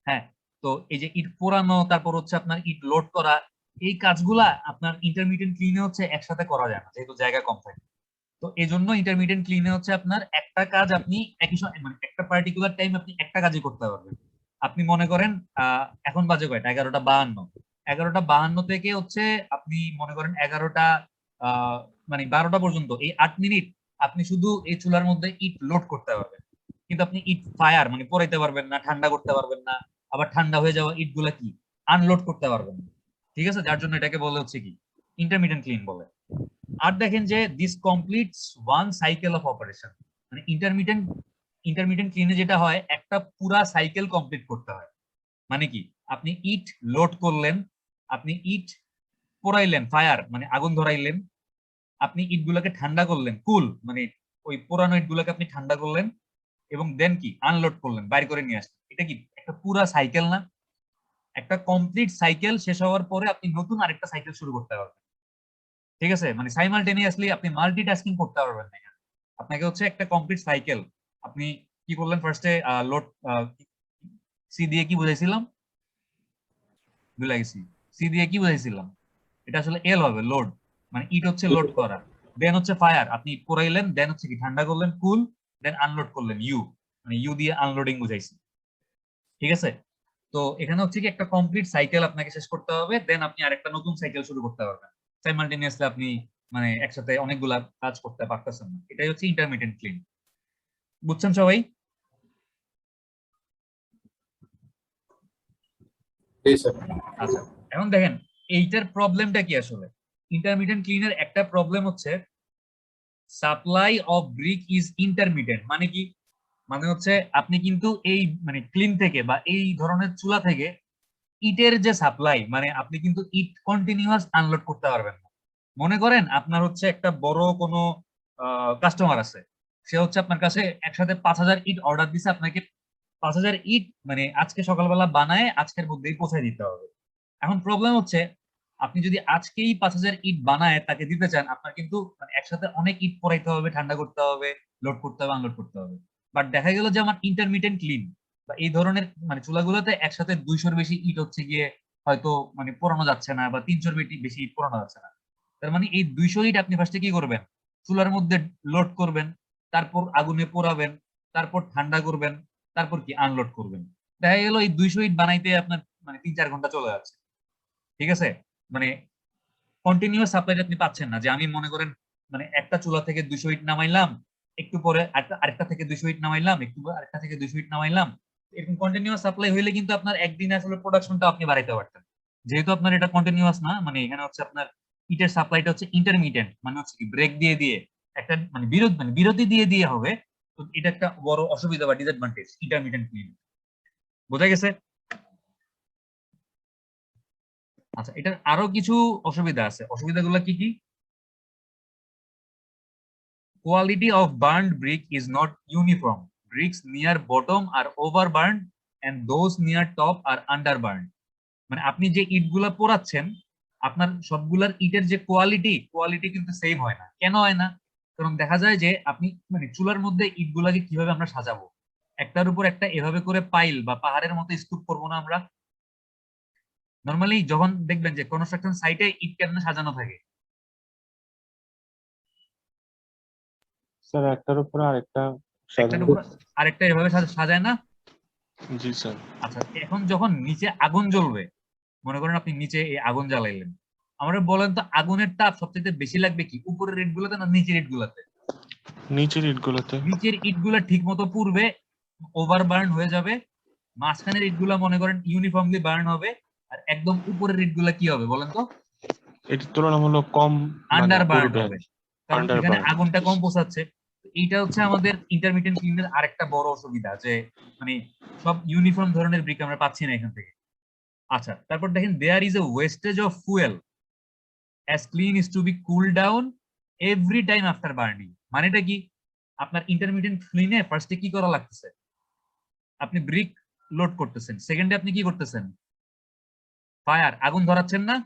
হ্যাঁ, তো এই যে ইট পোড়ানো, তারপর হচ্ছে আপনার ইট লোড করা, এই কাজগুলা আপনার ইন্টারমিডিয়েট ক্লিনে হচ্ছে একসাথে করা যায় না, যেহেতু জায়গা কম থাকে। তো এই জন্য ইন্টারমিডিয়েট ক্লিনে হচ্ছে আপনার একটা কাজ আপনি একই সময়, মানে একটা পার্টিকুলার টাইম আপনি একটা কাজই করতে পারবেন। আপনি মনে করেন এখন বাজে কয়টা, 11টা 52। 11টা 52 থেকে হচ্ছে আপনি মনে করেন 11টা মানে 12টা পর্যন্ত, এই 8 মিনিট আপনি শুধু এই চুলার মধ্যে ইট লোড করতে পারবেন। কিন্তু আপনি ইট ফায়ার মানে পোড়াইতে পারবেন না, ঠান্ডা করতে পারবেন না, আবার ঠান্ডা হয়ে যাওয়া ইট গুলা কি আনলোড করতে পারবেন না। ঠিক আছে, যার জন্য এটাকে বলে হচ্ছে কি ইন্টারমিডিয়েট ক্লিন বলে। আর দেখেন যে this completes one cycle of operation, মানে ইন্টারমিডিয়েন্ট ইন্টারমিডিয়েন্ট ক্লিনে যেটা হয় একটা পুরা সাইকেল কমপ্লিট করতে হয়। মানে কি, আপনি ইট লোড করলেন, আপনি ইট পোড়াইলেন ফায়ার মানে আগুন ধরাইলেন, আপনি ইট গুলাকে ঠান্ডা করলেন কুল মানে ওই পুরানো ইট গুলাকে আপনি ঠান্ডা করলেন, এবং দেন কি আনলোড করলেন, বাইর করে নিয়ে আসলেন। এটা কি একটা পুরা সাইকেল না? একটা কমপ্লিট সাইকেল শেষ হওয়ার পরে আপনি নতুন আরেকটা সাইকেল শুরু করতে পারবেন। ঠিক আছে, মানে সাইমালটেনিয়াসলি আপনি মাল্টিটাস্কিং করতে পারবেন না এখানে। আপনাকে হচ্ছে একটা কমপ্লিট সাইকেল, আপনি কি করলেন ফার্স্টে লোড, সি দিয়ে কি বুঝাইছিলাম, ভুলে গেছি। সি দিয়ে কি বুঝাইছিলাম, এটা আসলে এল হবে লোড, মানে ইট হচ্ছে লোড করা, দেন হচ্ছে ফায়ার আপনি ইট পোড়াইলেন, দেন হচ্ছে কি ঠান্ডা করলেন কুল, দেন আনলোড করলেন ইউ, মানে ইউ দিয়ে আনলোডিং বুঝাইছি। ঠিক আছে, তো এখানে হচ্ছে কি একটা কমপ্লিট সাইকেল আপনাকে শেষ করতে হবে, দেন আপনি আরেকটা নতুন সাইকেল শুরু করতে পারবেন। সাইমালটেনিয়াসলি আপনি মানে একসাথে অনেকগুলা কাজ করতে পারতেছেন না, এটাই হচ্ছে ইন্টারমিডিয়েট ক্লিন। বুঝছেন সবাই? আচ্ছা, এখন দেখেন এইটার প্রবলেমটা কি আসলে। ইন্টারমিডিয়েট ক্লিনের একটা প্রবলেম হচ্ছে supply of brick is intermediate. মানে কি, মানে হচ্ছে আপনি কিন্তু এই মানে ক্লিন থেকে বা এই ধরনের চুলা থেকে ইটের যে সাপ্লাই, মানে আপনি কিন্তু ইট কন্টিনিউয়াস আনলোড করতে পারবেন না। মনে করেন আপনার হচ্ছে একটা বড় কোনো কাস্টমার আছে, সে হচ্ছে আপনার কাছে একসাথে 5,000 ইট অর্ডার দিছে, আপনাকে 5,000 ইট মানে আজকে সকালবেলা বানায় আজকের মধ্যেই পৌঁছে দিতে হবে। এখন প্রবলেম হচ্ছে আপনি যদি আজকেই 5,000 ইট বানায় তাকে দিতে চান, আপনার কিন্তু মানে একসাথে অনেক ইট পরাইতে হবে, ঠান্ডা করতে হবে, লোড করতে হবে, আনলোড করতে হবে। বাট দেখা গেল যে আমার ইন্টারমিডিয়েট ক্লিন বা এই ধরনের মানে চুলাগুলোতে একসাথে 200-র বেশি ইট হচ্ছে গিয়ে হয়তো মানে পোড়ানো যাচ্ছে না, বা 300-র বেশি ইট পোড়ানো যাচ্ছে না। তার মানে এই 200 ইট আপনি ফার্স্টে কি করবেন, চুলার মধ্যে লোড করবেন, তারপর আগুনে পোড়াবেন, তারপর ঠান্ডা করবেন, তারপর কি আনলোড করবেন। দেখা গেল এই 200 ইট বানাইতে আপনার মানে 3-4 ঘন্টা চলে যাচ্ছে। ঠিক আছে, মানে কন্টিনিউয়াস সাপ্লাই আপনি পাচ্ছেন না, যে আমি মনে করেন মানে একটা চুলা থেকে 200 ইট নামাইলাম, একটু পরে আরেকটা থেকে 200 ইট নামাইলাম, একটু পরে আরেকটা থেকে 200 ইট নামাইলাম। এরকম কন্টিনিউয়াস সাপ্লাই হইলে কিন্তু আপনার একদিনে আসলে প্রোডাকশনটা আপনি বাড়াইতে পারতেন। যেহেতু আপনার এটা কন্টিনিউয়াস না, মানে এখানে হচ্ছে আপনার ইটের সাপ্লাইটা হচ্ছে ইন্টারমিডিয়েন্ট, মানে হচ্ছে কি ব্রেক দিয়ে দিয়ে একটা মানে বিরতি দিয়ে দিয়ে হবে। তো এটা একটা বড় অসুবিধা বা ডিসঅ্যাডভান্টেজ ইন্টারমিডিয়েন্ট ক্লিন। বোঝা গেছে? আচ্ছা, এটার আরো কিছু অসুবিধা আছে। অসুবিধাগুলো কি কি? Quality of burnt brick is not uniform. Bricks near bottom are overburned and those near top are underburned. মানে আপনি যে ইটগুলা পোড়াচ্ছেন, আপনার সবগুলার ইটের যে কোয়ালিটি কিন্তু সেম হয় না। কেন হয় না? কারণ দেখা যায় যে আপনি মানে চুলার মধ্যে ইটগুলাকে কিভাবে আমরা সাজাবো, একটার উপর একটা এভাবে করে পাইল বা পাহাড়ের মতো স্তূপ করবো না আমরা? নর্মালি যখন দেখবেন যে কনস্ট্রাকশন সাইটে ইট কেমনে সাজানো থাকে, স্যার একটার উপর আরেকটা একটার সাজানো। উপর আরেকটা এভাবে সাজায় না? জি স্যার। আচ্ছা, এখন যখন নিচে আগুন জ্বলবে, মনে করেন আপনি নিচে এই আগুন জ্বালাইলেন, আমরা বলেন তো আগুনের তাপ সবচেয়ে বেশি লাগবে কি উপরের ইট গুলাতে না নিচের ইট গুলাতে? নিচের ইটগুলোতে। নিচের ইট গুলা ঠিক মতো পুড়বে, ওভার বার্ন হয়ে যাবে, মাঝখানের ইট গুলা মনে করেন ইউনিফর্মলি বার্ন হবে, আর একদম উপরের ইট গুলা কি হবে বলেন তো? এটি তুলনামূলক কম মানে আন্ডার বার্ন পূর্বে। হবে, কারণ আন্ডার এখানে বার্ন। আগুনটা কম পোষাচ্ছে। এইটা হচ্ছে আমাদের ইন্টারমিডিয়েট ক্লিনের আরেকটা বড় অসুবিধা, যে মানে সব ইউনিফর্ম ধরনের ব্রিক আমরা পাচ্ছি না এখান থেকে। আচ্ছা, তারপর দেখেন there is a wastage of fuel as clean is to be cooled down every time after burning। মানেটা কি, আপনার ইন্টারমিডিয়েট ক্লিনে ফার্স্টে কি করা লাগতেছে, আপনি ব্রিক লোড করতেছেন, সেকেন্ডে আপনি কি করতেছেন, ফায়ার আগুন ধরাচ্ছেন না?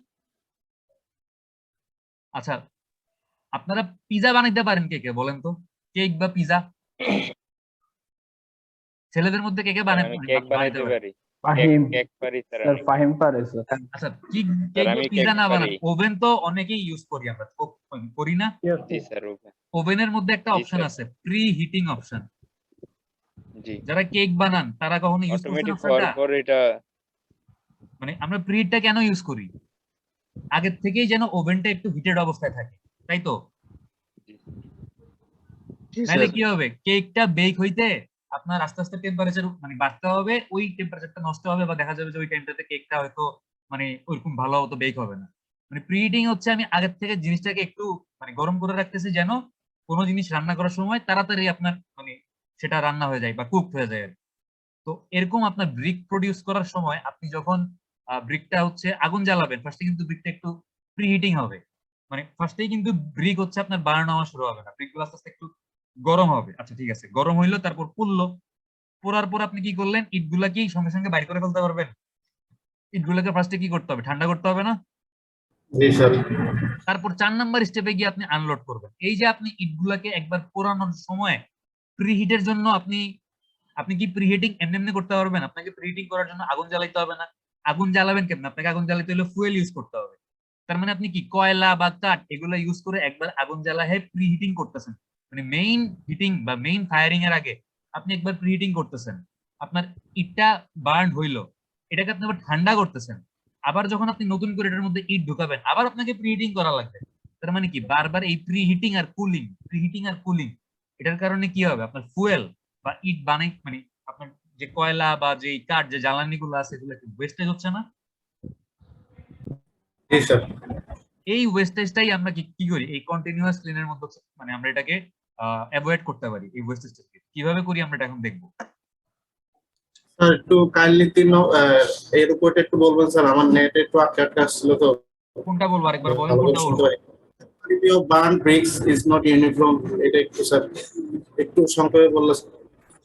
আচ্ছা, আপনারা পিজা বানাইতে পারেন কে কে বলেন তো, কেক বা পিজা? ছেলেদের মধ্যে কে কে আমি কেক বানাইতে বানাইতে পারে? পারি। ফাহিম কেক পারি স্যার স্যার, আমি। ফাহিম পারে স্যার। আচ্ছা কেক স্যার বা আমি পিজা কেক না বানান, পারি। ওভেন তো অনেকেই ইউজ করি আমরা, করি না? জি স্যার ওকে। ওভেনের মধ্যে একটা জি, অপশন স্যার। আছে, প্রি হিটিং অপশন। জি যারা কেক বানান তারা কখনো ইউজ করছেন অটোমেটিক হওয়ার অপশনটা? পর এটা মানে আমরা প্রিহিটটা কেন ইউজ করি? আগের থেকেই যেন ওভেনটা একটু হিটেড অবস্থায় থাকে, তাই তো? জি নাহলে স্যার। কি হবে, কেকটা বেক হইতে আপনার আস্তে আস্তে টেম্পারেচার মানে বাড়তে হবে, ওই টেম্পারেচারটা নষ্ট হবে, বা দেখা যাবে যে ওই টাইমটাতে কেকটা হয়তো মানে ওইরকম ভালো মতো বেক হবে না। মানে প্রিহিটিং হচ্ছে আমি আগের থেকে জিনিসটাকে একটু মানে গরম করে রাখতেছি, যেন কোনো জিনিস রান্না করার সময় তাড়াতাড়ি আপনার মানে সেটা রান্না হয়ে যায় বা কুক হয়ে যায় আর কি। তো এরকম আপনার ব্রিক প্রডিউস করার সময় আপনি যখন ব্রিকটা হচ্ছে আগুন জ্বালাবেন, ফার্স্টে কিন্তু ব্রিকটা একটু প্রিহিটিং হবে। মানে ফার্স্টেই কিন্তু ব্রিক হচ্ছে আপনার বার্ন হওয়া শুরু হবে না, ব্রিকগুলো আস্তে আস্তে একটু গরম হবে। আচ্ছা ঠিক আছে, গরম হইলো, তারপর পুড়লো, পোড়ার পর আপনি কি করলেন, ইটগুলা কি সঙ্গে সঙ্গে বাইর করে ফেলতে পারবেন? ইটগুলোকে ফার্স্টে কি করতে হবে, ঠান্ডা করতে হবে না? জি স্যার। তারপর 4 নাম্বার স্টেপে গিয়ে আপনি আনলোড করবেন। এই যে আপনি ইটগুলাকে একবার পোড়ানোর সময় প্রিহিটের জন্য আপনি আপনি কি প্রিহিটিং এমনি এমনি করতে পারবেন? আপনাকে প্রিহিটিং করার জন্য আগুন জ্বালাইতে হবে না। আগুন জ্বালাবেন কেমন? আপনাকে আগুন জ্বালাইতে হলে ফুয়েল ইউজ করতে হবে। তার মানে আপনি কি কয়লা বা কাঠ এগুলো ইউজ করে একবার আগুন জ্বালায় প্রিহিটিং করতেছেন। মানে মেইন হিটিং বা মেইন ফায়ারিং এর আগে আপনি একবার প্রিহিটিং করতেছেন। আপনার ইটটা বার্ন হইলো, এটাকে আপনি আবার ঠান্ডা করতেছেন। আবার যখন আপনি নতুন করে এটার মধ্যে ইট ঢুকাবেন, আবার আপনাকে প্রিহিটিং করা লাগবে। তার মানে কি বারবার এই প্রিহিটিং আর কুলিং এটার কারণে কি হবে, আপনার ফুয়েল বা ইট বানাই মানে আপনার যে কয়লা বা যে কাঠ যে জ্বালানি গুলো আছে এগুলো কি ওয়েস্টেজ হচ্ছে না? জি স্যার। এই ওয়েস্টেজটাই আমরা কি করি, এই কন্টিনিউয়াস ক্লিনের মধ্যে মানে আমরা এটাকে অ্যাভয়েড করতে পারি। এই ওয়েস্টেজটাকে কিভাবে করি আমরা এটা এখন দেখবো। স্যার একটু কাইন্ডলি এর উপরটা একটু বলবেন স্যার, আমার নেট একটু আটকে আটকে আসছিল তো। কোনটা বলবো আরেকবার বলেন, ভালো করে কোনটা শুনতে বলবো? পারি। Quality of burn bricks is not uniform, এটা একটু স্যার একটু সংক্ষেপে বললে।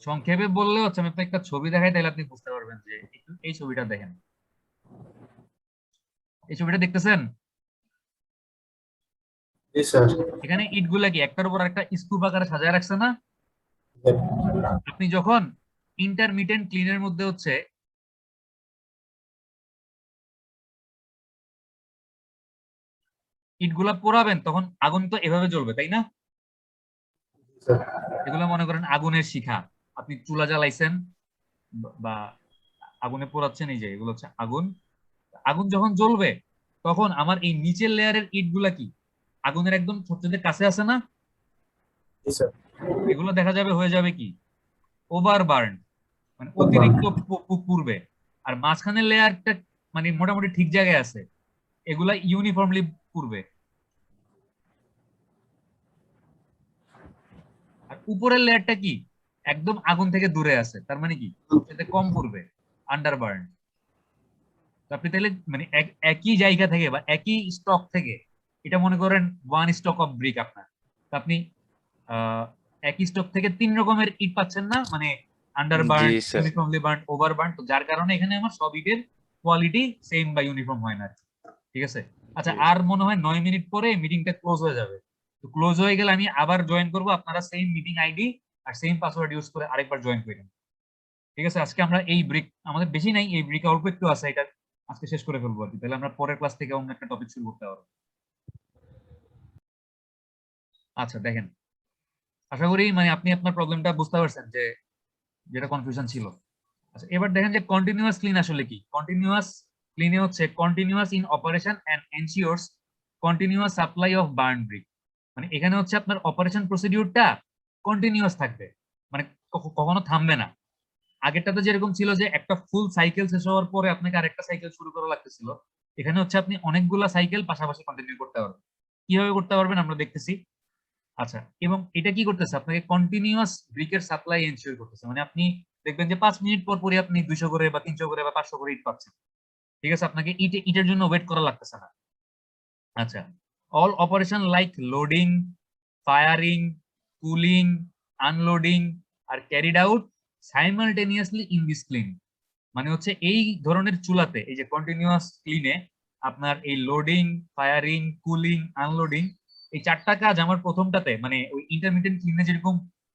সংক্ষেপে বললে হচ্ছে, আমি আপনাকে একটা ছবি দেখাই, তাহলে আপনি বুঝতে পারবেন। যে একটু এই ছবিটা দেখেন, এই ছবিটা দেখতেছেন? জি স্যার। এখানে ইটগুলা কি একটার উপর একটা স্তূপ আকারে সাজায় রাখছে না? আপনি যখন ইন্টারমিটেন্ট ক্লিনের মধ্যে হচ্ছে ইটগুলা পোড়াবেন, তখন আগুন তো এভাবে জ্বলবে, তাই না? এগুলো মনে করেন আগুনের শিখা, আপনি চুলা জ্বালাইছেন বা আগুনে পোড়াচ্ছেন, এই যে এগুলো হচ্ছে আগুন। আগুন যখন জ্বলবে তখন আমার এই নিচের লেয়ারের ইটগুলা কি আগুনের একদম সবচেয়ে কাছে আছে না? জি স্যার। এগুলো দেখা যাবে হয়ে যাবে কি ওভার বার্ন, মানে অতিরিক্ত পূর্বে। আর মাঝখানের লেয়ারটা মানে মোটামুটি ঠিক জায়গায় আছে, এগুলা ইউনিফর্মলি পূর্বে। আর উপরের লেয়ারটা কি একদম আগুন থেকে দূরে আছে, তার মানে কি সবচেয়ে কম পূর্বে, আন্ডার বার্ন। আপনি তাহলে মানে একই জায়গা থেকে বা একই স্টক থেকে, এটা মনে করেন ওয়ান স্টক অফ ব্রিক আপনার, তো আপনি একই স্টক থেকে 3 রকমের ইট পাচ্ছেন না, মানে আন্ডার বার্ন, জি sir. Uniformly burn, over burn. তো যার কারণে এখানে আমার সব ইটের কোয়ালিটি সেম বা ইউনিফর্ম হয় না আর কি। ঠিক আছে। আচ্ছা আর মনে হয় 9 মিনিট পরে মিটিংটা ক্লোজ হয়ে যাবে। তো ক্লোজ হয়ে গেলে আমি আবার জয়েন করব, আপনারা সেম মিটিং আইডি আর সেম পাসওয়ার্ড ইউজ করে আরেকবার জয়েন করেন। ঠিক আছে। আজকে আমরা এই ব্রিক, আমাদের বেশি নাই, এই ব্রিক অল্প একটু আছে, এটা আজকে শেষ করে ফেলবো আর কি। তাহলে আমরা পরের ক্লাস থেকে অন্য একটা টপিক শুরু করতে পারবো। আচ্ছা দেখেন, আশা করি মানে আপনি আপনার প্রবলেমটা বুঝতে পারছেন যে যেটা কনফিউশন ছিল। আচ্ছা এবার দেখেন যে কন্টিনিউয়াস ক্লিন আসলে কি। কন্টিনিউয়াস ক্লিনে হচ্ছে continuous in operation and ensures continuous supply of burnt brick. মানে এখানে হচ্ছে আপনার অপারেশন প্রসিডিউরটা কন্টিনিউয়াস থাকবে, মানে কখনো থামবে না। আগেরটাতে যেরকম ছিল যে একটা ফুল সাইকেল শেষ হওয়ার পরে আপনাকে আরেকটা সাইকেল শুরু করা লাগতেছিল, এখানে হচ্ছে আপনি অনেকগুলা সাইকেল পাশাপাশি কন্টিনিউ করতে পারবেন। কিভাবে করতে পারবেন আমরা দেখতেছি। আচ্ছা এবং এটা কি করতেছে, আপনাকে কন্টিনিউয়াস ব্রিকের সাপ্লাই এনশিওর করতেছে। মানে আপনি দেখবেন যে 5 মিনিট পর পরই আপনি 200 করে বা 300 করে বা 500 করে ইট পাচ্ছেন। ঠিক আছে, আপনাকে ইটের জন্য ওয়েট করা লাগতেছে না। আচ্ছা, all operation like loading, firing, cooling, unloading আর carried out simultaneously in this kiln. মানে হচ্ছে এই ধরনের চুলাতে, এই যে কন্টিনিউয়াস ক্লিনে আপনার এই লোডিং, ফায়ারিং, কুলিং, আনলোডিং এই 4টা কাজ আমার প্রথমটাতে মানে ওই ইন্টারমিডিয়েট ক্লিনে যেরকম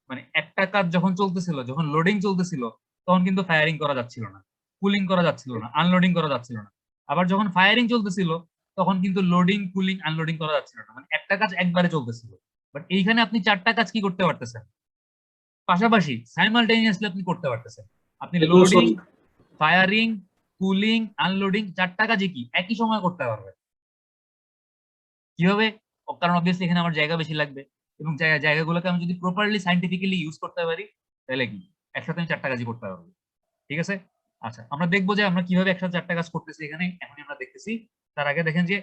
মানে একটা কাজ যখন চলতেছিল, যখন লোডিং চলতেছিল তখন কিন্তু ফায়ারিং করা যাচ্ছিল না, কুলিং করা যাচ্ছিল না, আনলোডিং করা যাচ্ছিল না। আবার যখন ফায়ারিং চলতেছিল তখন কিন্তু লোডিং, কুলিং, আনলোডিং করা যাচ্ছিল না, মানে একটা কাজ একবারে চলতেছিল। বাট এইখানে আপনি 4টা কাজ কি করতে পারতেছেন পাশাপাশি, সাইমালটেনিয়াসলি আপনি করতে পারতেছেন। আপনি এগুলো লোডিং, ফায়ারিং, কুলিং, আনলোডিং 4টা কাজই কি একই সময় করতে পারবেন। কিভাবে? কারণ অবভিয়াসলি এখানে আমার জায়গা বেশি লাগবে, এবং জায়গাগুলোকে আমি যদি প্রপারলি সাইন্টিফিক্যালি ইউজ করতে পারি তাহলে কি একসাথে আমি 4টা কাজই করতে পারবো। ঠিক আছে, আচ্ছা আমরা দেখবো যে আমরা কিভাবে একসাথে 4টা কাজ করতেছি এখানে, এখন আমরা দেখতেছি। তার আগে দেখেন যে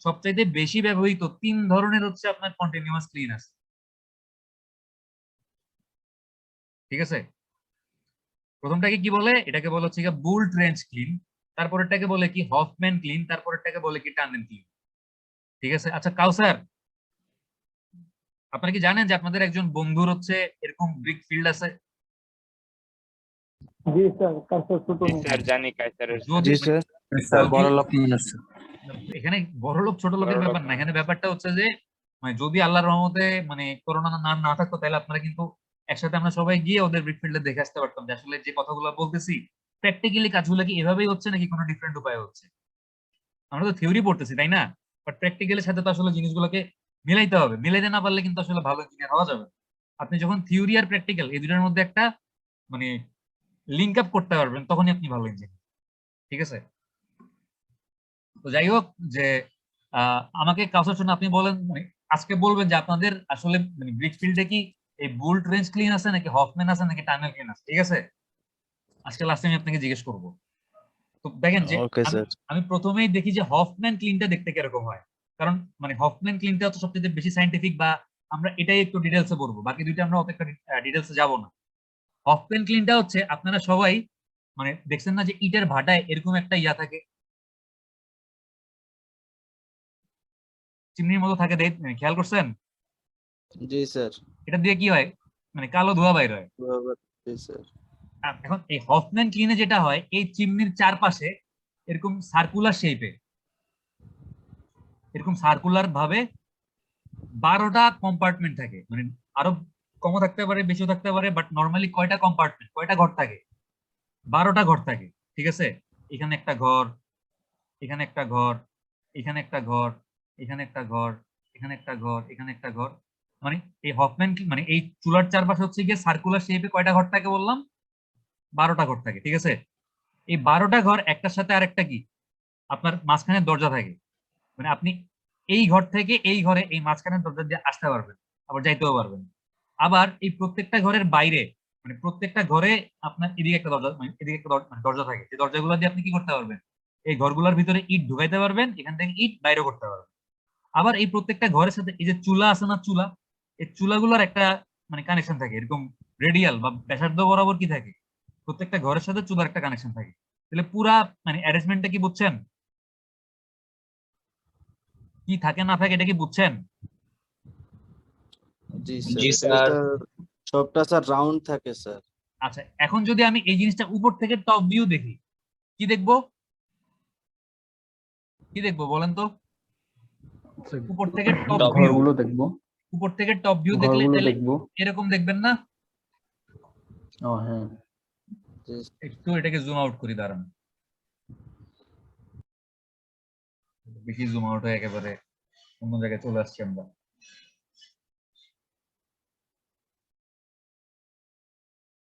সবচাইতে বেশি ব্যবহৃত 3 ধরনের হচ্ছে আপনার কন্টিনিউয়াস ক্লিন আছে। ঠিক আছে, প্রথমটাকে কি বলে? এটাকে বলে হচ্ছে বুল ট্রেঞ্চ ক্লিন, তারপরেরটাকে বলে কি হফম্যান ক্লিন, তারপরেরটাকে বলে কি টানেল ক্লিন। ঠিক আছে, আচ্ছা কাউসার, আপনারা কি জানেন যে আপনাদের একজন বন্ধুর হচ্ছে এরকম ব্রিক ফিল্ড আছে? জি স্যার, কাছে ছোট জি স্যার জানি কাইসারের যদি জি স্যার, বড় লোক মানুষ। এখানে বড় লোক ছোট লোকের বড়লোক ব্যাপার না, এখানে ব্যাপারটা হচ্ছে যে মানে যদি আল্লাহর রহমতে মানে করোনা না থাকতো তাহলে আপনারা কিন্তু একসাথে আমরা সবাই গিয়ে ওদের ব্রিক ফিল্ডে দেখে আসতে পারতাম যে আসলে যে কথাগুলো বলতেছি প্র্যাকটিক্যালি কাজগুলো কি এভাবেই হচ্ছে নাকি কোনো ডিফারেন্ট উপায় হচ্ছে। আমরা তো থিওরি পড়তেছি তাই না, বাট প্র্যাকটিক্যালের সাথে তো আসলে জিনিসগুলোকে মিলাইতে হবে, মিলাইতে না পারলে কিন্তু আসলে ভালো ইঞ্জিনিয়ার হওয়া যাবে না। আপনি যখন থিওরি আর প্র্যাকটিক্যাল এই দুটোর মধ্যে একটা মানে লিঙ্ক আপ করতে পারবেন তখনই আপনি ভালো ইঞ্জিনিয়ার। ঠিক আছে, তো যাই হোক যে আমাকে কাউসার জন্য আপনি বলেন মানে আজকে বলবেন যে আপনাদের আসলে মানে ব্রিক ফিল্ডে কি এই বুল ট্রেঞ্চ ক্লিন আছে নাকি হফম্যান আছে নাকি টানেল ক্লিন আছে। ঠিক আছে, আজকে লাস্টে আমি আপনাকে জিজ্ঞেস করবো। তো দেখেন যে ওকে স্যার। আমি প্রথমেই দেখি যে হফম্যান ক্লিনটা দেখতে কিরকম হয়, কারণ মানে হফম্যান ক্লিনটা হচ্ছে সবচেয়ে বেশি সাইন্টিফিক, বা আমরা এটাই একটু ডিটেলসে বলবো, বাকি দুইটা আমরা অত একটা ডিটেলসে যাব না। হফম্যান ক্লিনটা হচ্ছে আপনারা সবাই মানে দেখছেন না যে ইটের ভাটায় এরকম একটা ইয়া থাকে, চিমনির মতো থাকে, খেয়াল করছেন? জি স্যার। এটা দিয়ে কি হয় মানে কালো ধোঁয়া বাইর হয়। জি স্যার। এখন এই হফম্যান ক্লিনে যেটা হয় এই চিমনির চারপাশে এরকম সার্কুলার শেপে, এরকম সার্কুলার ভাবে 12টা কম্পার্টমেন্ট থাকে, মানে আরো কমও থাকতে পারে বেশিও থাকতে পারে, বাট নর্মালি কয়টা কম্পার্টমেন্ট, কয়টা ঘর থাকে? 12টা ঘর থাকে। ঠিক আছে, এখানে একটা ঘর, এখানে একটা ঘর, এখানে একটা ঘর, এখানে একটা ঘর, এখানে একটা ঘর, এখানে একটা ঘর। মানে এই হফম্যান মানে এই চুলার চারপাশে হচ্ছে গিয়ে সার্কুলার শেপে কয়টা ঘর থাকে বললাম? 12টা ঘর থাকে। ঠিক আছে, এই 12টা ঘর একটার সাথে আরেকটা কি আপনার মাঝখানে দরজা থাকে, মানে আপনি এই ঘর থেকে এই ঘরে এই মাঝখানের দরজা দিয়ে আসতে পারবেন, আবার যাইতেও পারবেন। আবার এই প্রত্যেকটা ঘরের বাইরে মানে প্রত্যেকটা ঘরে আপনার এদিকে একটা দরজা, মানে এদিকে একটা দরজা থাকে, যে দরজাগুলো দিয়ে আপনি কি করতে পারবেন? এই ঘরগুলোর ভিতরে ইট ঢুকাইতে পারবেন, এখান থেকে ইট বাইরে করতে পারবেন। আবার এই প্রত্যেকটা ঘরের সাথে এই যে চুলা আছে না, চুলা, এই চুলাগুলোর একটা মানে কানেকশন থাকে, এরকম রেডিয়াল বা ব্যাসার্ধ বরাবর কি থাকে, প্রত্যেকটা ঘরের সাথে চুলার একটা কানেকশন থাকে। তাহলে পুরা মানে অ্যারেঞ্জমেন্টটা কি বুঝছেন? কি থাকে না থাকে এটা কি বুঝছেন? জি জি স্যার। স্যার। সবটা স্যার রাউন্ড থাকে স্যার। আচ্ছা, এখন যদি আমি এই জিনিসটা উপর থেকে টপ ভিউ দেখি কি দেখবো? কি দেখবো বলেন তো? উপর থেকে টপ ভিউ, ঘরগুলো দেখবো, উপর থেকে টপ ভিউ দেখলে ঘরগুলো তাহলে দেখবো। এরকম দেখবেন না? ও হ্যাঁ, জি একটু এটাকে জুম আউট করি, দাঁড়ান, বেশি জুম আউট হয়ে একেবারে অন্য জায়গায় চলে আসছি আমরা।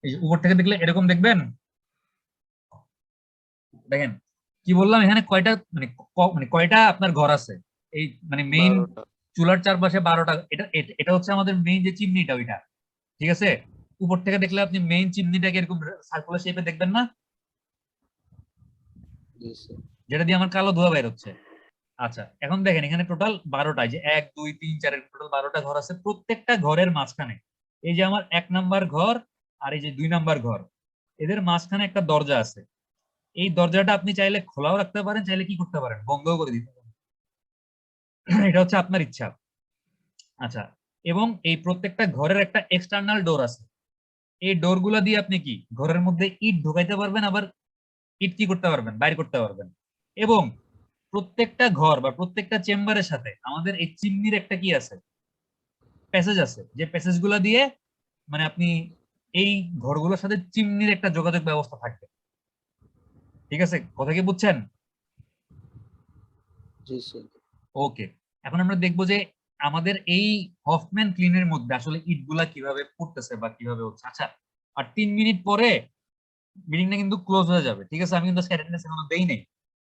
এই যে উপর থেকে দেখলে এরকম দেখবেন, দেখেন কি বললাম, এখানে কয়টা মানে মানে কয়টা আপনার ঘর আছে? এই মানে মেইন 12টা। চুলার চারপাশে 12টা। এটা এটা হচ্ছে আমাদের মেইন যে চিমনিটা ওইটা। ঠিক আছে, উপর থেকে দেখলে আপনি মেইন চিমনিটাকে এরকম সার্কুলার শেপে দেখবেন না, জি স্যার। যেটা দিয়ে আমার কালো ধোঁয়া বের হচ্ছে। আচ্ছা এখন দেখেন এখানে টোটাল 12টা, যে 1 2 3 4 টোটাল 12টা ঘর আছে। প্রত্যেকটা ঘরের মাঝখানে এই যে আমার 1 নাম্বার ঘর আর এই যে 2 নাম্বার ঘর, এদের মাঝখানে একটা দরজা আছে। এই দরজাটা আপনি চাইলে খোলাও রাখতে পারেন, চাইলে কি করতে পারেন বন্ধও করে দিতে পারেন, এটা হচ্ছে আপনার ইচ্ছা। আচ্ছা, এবং এই প্রত্যেকটা ঘরের একটা এক্সটার্নাল ডোর আছে। এই ডোর গুলা দিয়ে আপনি কি ঘরের মধ্যে ইট ঢুকাইতে পারবেন, আবার ইট কি করতে পারবেন, বাইর করতে পারবেন। এবং প্রত্যেকটা ঘর বা প্রত্যেকটা চেম্বারের সাথে আমাদের এই চিমনির একটা কি আছে, প্যাসেজ আছে, যে প্যাসেজ গুলা দিয়ে মানে আপনি এই ঘরগুলোর সাথে চিমনির একটা যোগাযোগ ব্যবস্থা থাকবে। ঠিক আছে, কথা কি বুঝছেন? জি স্যার। ওকে, এখন আমরা দেখবো যে আমাদের এই হফম্যান ক্লিনের মধ্যে আসলে ইট গুলা কিভাবে পড়তেছে বা কিভাবে হচ্ছে। আচ্ছা, আর 3 মিনিট পরে মিটিংটা কিন্তু ক্লোজ হয়ে যাবে, ঠিক আছে? আমি কিন্তু অ্যাটেন্ডেন্স এখনো দেই নাই।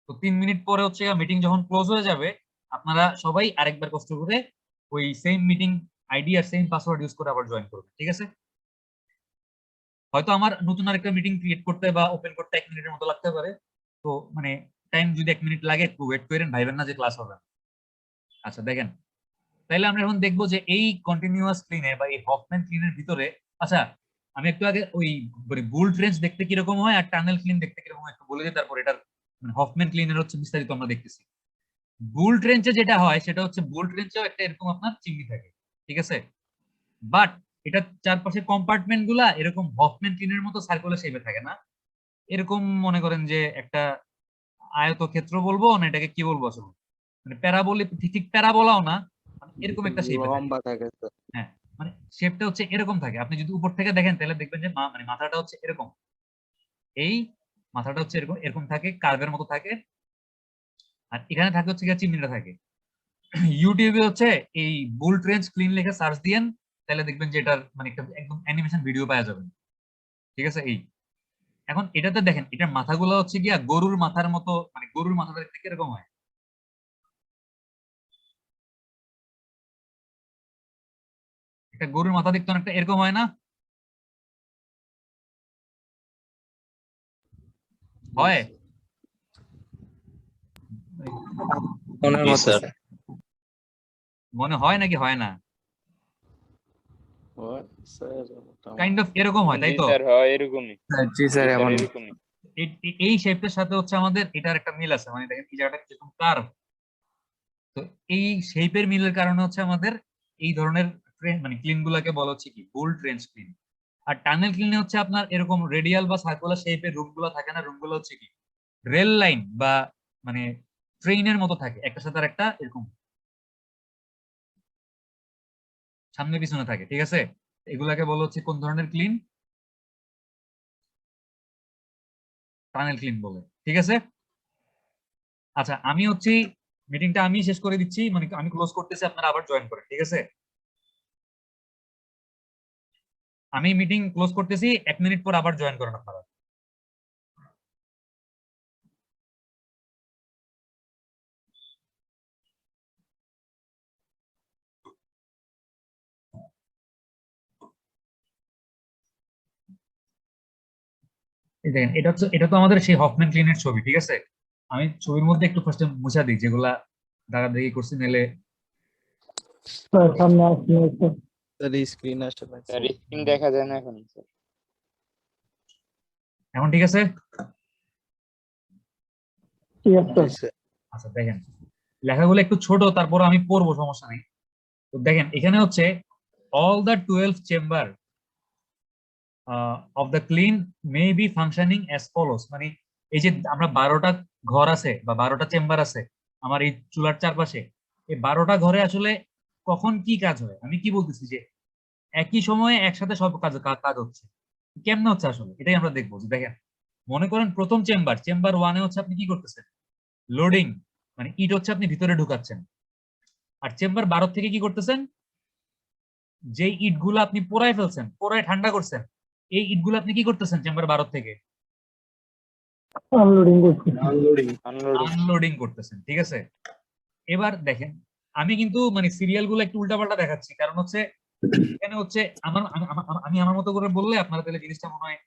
তো 3 মিনিট পরে হচ্ছে মিটিং যখন ক্লোজ হয়ে যাবে, আপনারা সবাই আরেকবার কষ্ট করে ওই সেম মিটিং আইডি আর সেম পাসওয়ার্ড ইউজ করে আবার জয়েন করবেন, ঠিক আছে? হয়তো আমার নতুন আরেকটা মিটিং ক্রিয়েট করতে বা ওপেন করতে 1 মিনিটের মতো লাগতে পারে। তো মানে টাইম যদি 1 মিনিট লাগে একটু ওয়েট করেন, ভাইবেন না যে ক্লাস হবে না। আচ্ছা দেখেন, তাইলে আমরা এখন দেখবো যে এই কন্টিনিউয়াস ক্লিনে বা এই হফম্যান ক্লিনের ভিতরে, আচ্ছা আমি একটু আগে ওই বুল্ট রেঞ্জ দেখতে কিরকম হয় আর টানেল ক্লিন দেখতে কিরকম হয় একটু বলে দিই, তারপর এটার হফম্যান ক্লিনের হচ্ছে বিস্তারিত আমরা দেখতেছি। বুল্ট রেঞ্জে যেটা হয় সেটা হচ্ছে বুল্ট রেঞ্জেও একটা এরকম আপনার চিমনি থাকে, ঠিক আছে? বাট এটা চারপাশে কম্পার্টমেন্ট গুলা এরকম হফম্যান ক্লিনের মতো সার্কুলার শেপে থাকে না। এরকম মনে করেন যে একটা আয়তক্ষেত্র বলবো না, এটাকে কি বলবো আসলে, মানে প্যারাবোলিক, ঠিক প্যারাবোলাও না, মানে এরকম একটা শেপে থাকে। লম্বা থাকে স্যার। হ্যাঁ, মানে শেপটা হচ্ছে এরকম থাকে। আপনি যদি উপর থেকে দেখেন তাহলে দেখবেন যে মানে মাথাটা হচ্ছে এরকম, এই মাথাটা হচ্ছে এরকম এরকম থাকে, কার্ভের মতো থাকে। আর এখানে থাকে হচ্ছে গিয়ে চিমনিটা থাকে। ইউটিউবে হচ্ছে এই বুল্ট রেঞ্জ ক্লিন লিখে সার্চ দিয়েন, তাহলে দেখবেন যে এটার মানে একটা একদম অ্যানিমেশন ভিডিও পাওয়া যাবে, ঠিক আছে? এই এখন এটাতে দেখেন এটার মাথাগুলো হচ্ছে গিয়া গরুর মাথার মতো, মানে গরুর মাথাটা দেখতে কিরকম হয়? একটা গরুর মাথা দেখতে অনেকটা এরকম হয় না? হয়? মনের মতো স্যার। মনে হয় নাকি হয় না? স্যার কাইন্ড অফ এরকম হয়, তাই জি তো? স্যার, হয় এরকমই। জি স্যার স্যার এমন এরকমই। এই শেপটার সাথে হচ্ছে আমাদের এটার একটা মিল আছে, মানে দেখেন এই জায়গাটা যেরকম কার্ভ। তো এই শেপের মিলের কারণে হচ্ছে আমাদের এই ধরনের মানে ক্লিন গুলাকে বলা হচ্ছে কি বুল্ট রেঞ্জ ক্লিন। আর টানেল ক্লিনে হচ্ছে আপনার এরকম রেডিয়াল বা সার্কুলার শেপের রুম গুলো থাকে না, রুম গুলো হচ্ছে কি রেল লাইন বা মানে ট্রেনের মতো থাকে, একটা সাথে আর একটা এরকম সামনে পিছনে থাকে, ঠিক আছে? এগুলাকে বলা হচ্ছে কোন ধরনের ক্লিন? টানেল ক্লিন বলে, ঠিক আছে? আচ্ছা, আমি হচ্ছে মিটিংটা আমি শেষ করে দিচ্ছি, মানে আমি ক্লোজ করতেছি, আপনারা আবার জয়েন করেন, ঠিক আছে? আমি মিটিং ক্লোজ করতেছি, 1 মিনিট পর আবার জয়েন করেন আপনারা। এই দেখেন এটা তো আমাদের সেই হফম্যান ক্লিনের ছবি, ঠিক আছে? আমি ছবির মধ্যে একটু ফার্স্টে মুছা দিই যেগুলা দাগাদাগি করছি, নাহলে স্যার সামনে আসছে স্যার। স্যার স্ক্রিন আসতে লাগছে। স্যার স্ক্রিন দেখা যায় না এখন স্যার। এখন ঠিক আছে? ইয়েস জি স্যার। স্যার। আচ্ছা দেখেন, লেখাগুলো একটু ছোট, তারপর আমি পড়বো, সমস্যা নেই। তো দেখেন এখানে হচ্ছে all the 12 chamber of the clean may be functioning as follows, মানে এই যে আমরা 12টা ঘর আছে বা 12টা চেম্বার আছে আমার এই চুলার চারপাশে, এই 12টা ঘরে আসলে কখন কি কাজ হয়, আমি কি বলতেছি যে একই সময়ে একসাথে সব কাজ কাজ হচ্ছে। কেমনে হচ্ছে আসলে এটাই আমরা দেখবো। যে দেখেন, মনে করেন প্রথম চেম্বার 1-এ হচ্ছে আপনি কি করতেছেন, লোডিং, মানে ইট হচ্ছে আপনি ভিতরে ঢুকাচ্ছেন। আর চেম্বার 12 থেকে কি করতেছেন, যে ইট গুলো আপনি পোড়ায় ফেলছেন, পোড়ায় ঠান্ডা করছেন, এই ইট গুলো আপনি কি করতেছেন চেম্বার 12 থেকে আনলোডিং করছি। আনলোডিং। আনলোডিং করতেছেন, ঠিক আছে? এবার দেখেন, আমি কিন্তু মানে সিরিয়াল গুলো একটু উল্টাপাল্টা দেখাচ্ছি, কারণ হচ্ছে এখানে হচ্ছে আমি আমার মতো করে বললে আপনারা তাহলে জিনিসটা মনে হয়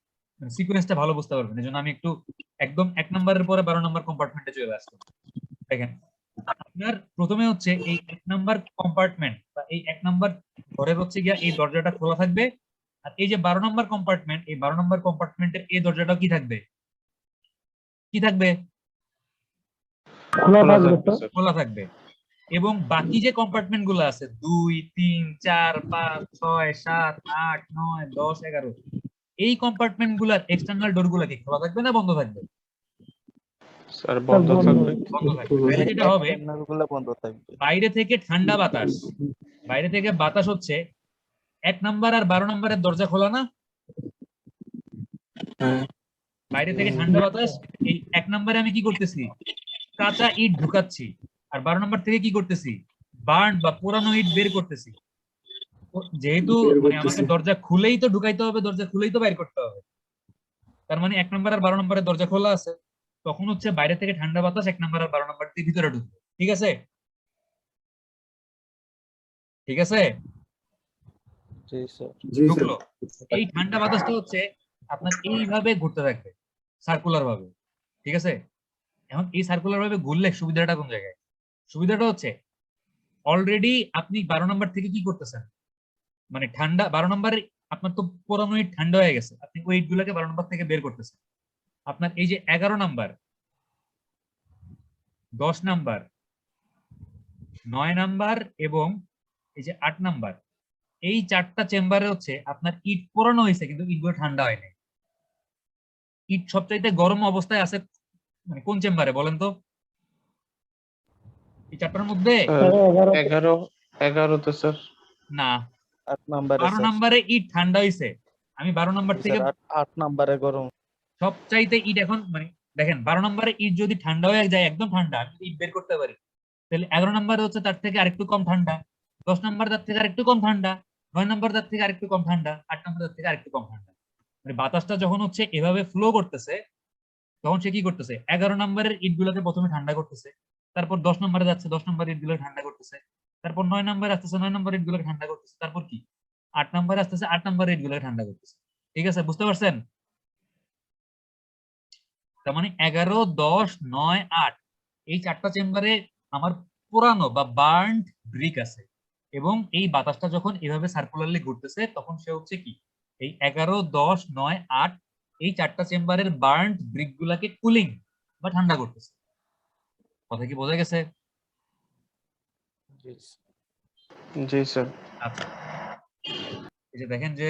সিকোয়েন্সটা ভালো বুঝতে পারবেন। এই জন্য আমি একটু একদম 1 নম্বরের পরে 12 নম্বর কম্পার্টমেন্টে চলে আসলাম। দেখেন, আপনার প্রথমে হচ্ছে এই 1 নাম্বার কম্পার্টমেন্ট বা এই 1 নাম্বার ঘরের হচ্ছে গিয়া এই দরজাটা খোলা থাকবে। আর এই যে 12 নাম্বার কম্পার্টমেন্ট, এই 12 নাম্বার কম্পার্টমেন্টের এই দরজাটাও কি থাকবে, কি থাকবে, খোলা থাকবে থাকবে, স্যার। খোলা থাকবে। এবং বাকি যে কম্পার্টমেন্ট গুলো আছে 2, 3, 4, 5, 6, 7, 8, 9, 10, 11, এই কম্পার্টমেন্ট গুলার এক্সটার্নাল ডোর গুলা কি খোলা থাকবে না বন্ধ থাকবে? স্যার বন্ধ থাকবে। বন্ধ থাকবে। তাহলে যেটা হবে, External গুলো বন্ধ থাকবে। বাইরে থেকে ঠান্ডা বাতাস, বাইরে থেকে বাতাস হচ্ছে 1 নাম্বার আর 12 নাম্বারের দরজা খোলা না, হ্যাঁ বাইরে থেকে ঠান্ডা বাতাস, এই 1 নম্বরে আমি কি করতেছি, কাঁচা ইট ঢুকাচ্ছি, আর 12 নম্বর থেকে কি করতেছি, বার্ন বা পুরানো ইট বের করতেছি। যেহেতু মানে আমাকে দরজা খুলেই তো ঢুকাইতে হবে, দরজা খুলেই তো বাইর করতে হবে, তার মানে 1 নম্বর আর 12 নম্বরের দরজা খোলা আছে, তখন হচ্ছে বাইরে থেকে ঠান্ডা বাতাস 1 নম্বর আর 12 নম্বর দিয়ে ভিতরে ঢুকবে। ঠিক আছে, ঠিক আছে, জি স্যার। ঢুকলো। এই ঠান্ডা বাতাসটা হচ্ছে আপনার এইভাবে ঘুরতে থাকবে সার্কুলার ভাবে। ঠিক আছে, এখন এই সার্কুলার ভাবে ঘুরলে সুবিধাটা কোন জায়গায়, সুবিধাটা হচ্ছে অলরেডি আপনি 12 নম্বর থেকে কি করতেছেন, মানে ঠান্ডা 12 নম্বরে আপনার তো পুরানো ইট ঠান্ডা হয়ে গেছে, আপনি ওই ইট গুলাকে 12 নম্বর থেকে বের করতেছেন। আপনার এই যে 11 নাম্বার, 10 নাম্বার, 9 নাম্বার এবং এই যে 8 নাম্বার, এই 4টা চেম্বারে হচ্ছে আপনার ইট পুরানো হয়েছে কিন্তু ইটগুলো ঠান্ডা হয়নি। ইট সবচাইতে গরম অবস্থায় আছে মানে কোন চেম্বারে বলেন তো, এই 4টার মধ্যে? Sir 11 sir. না, 8 নম্বরে 12 স্যার। নাম্বারে ইট ঠান্ডা হয়েছে, আমি 12 নাম্বার জি থেকে স্যার, 8 নম্বরে গরম। সবচাইতে ইট এখন মানে দেখেন 12 নম্বরে ইট যদি ঠান্ডা হয়ে যায় একদম ঠান্ডা, আমি যদি ইট বের করতে পারি, তাহলে 11 নম্বরে হচ্ছে তার থেকে আরেকটু কম ঠান্ডা, 10 নম্বর তার থেকে আরেকটু কম ঠান্ডা, 9 নম্বর তার থেকে আরেকটু কম ঠান্ডা, 8 নম্বর তার থেকে আরেকটু কম ঠান্ডা। মানে বাতাসটা যখন হচ্ছে এভাবে ফ্লো করতেছে তখন সে কি করতেছে, 11 নম্বরের ইট গুলোকে প্রথমে ঠান্ডা করতেছে, তারপর 10 নম্বরে যাচ্ছে, 10 নম্বরের ইট গুলোকে ঠান্ডা করতেছে, তারপর 9 নম্বরে আসতেছে, 9 নম্বরের ইট গুলোকে ঠান্ডা করতেছে, তারপর কি 8 নম্বরে আসতেছে, 8 নম্বরের ইট গুলোকে ঠান্ডা করতেছে। ঠিক আছে, বুঝতে পারছেন? তার মানে 11, 10, 9, 8 এই 4টা চেম্বারে আমার পুরানো বা বার্নড ব্রিক আছে, এবং এই বাতাসটা যখন এভাবে সার্কুলারলি ঘুরতেছে তখন সে হচ্ছে কি এই 11, 10, 9, 8 এই 4টা চেম্বারের বার্নড ব্রিক গুলাকে কুলিং বা ঠান্ডা করতেছে। কথা কি বোঝা গেছে? জি জি স্যার। আচ্ছা, এই যে দেখেন যে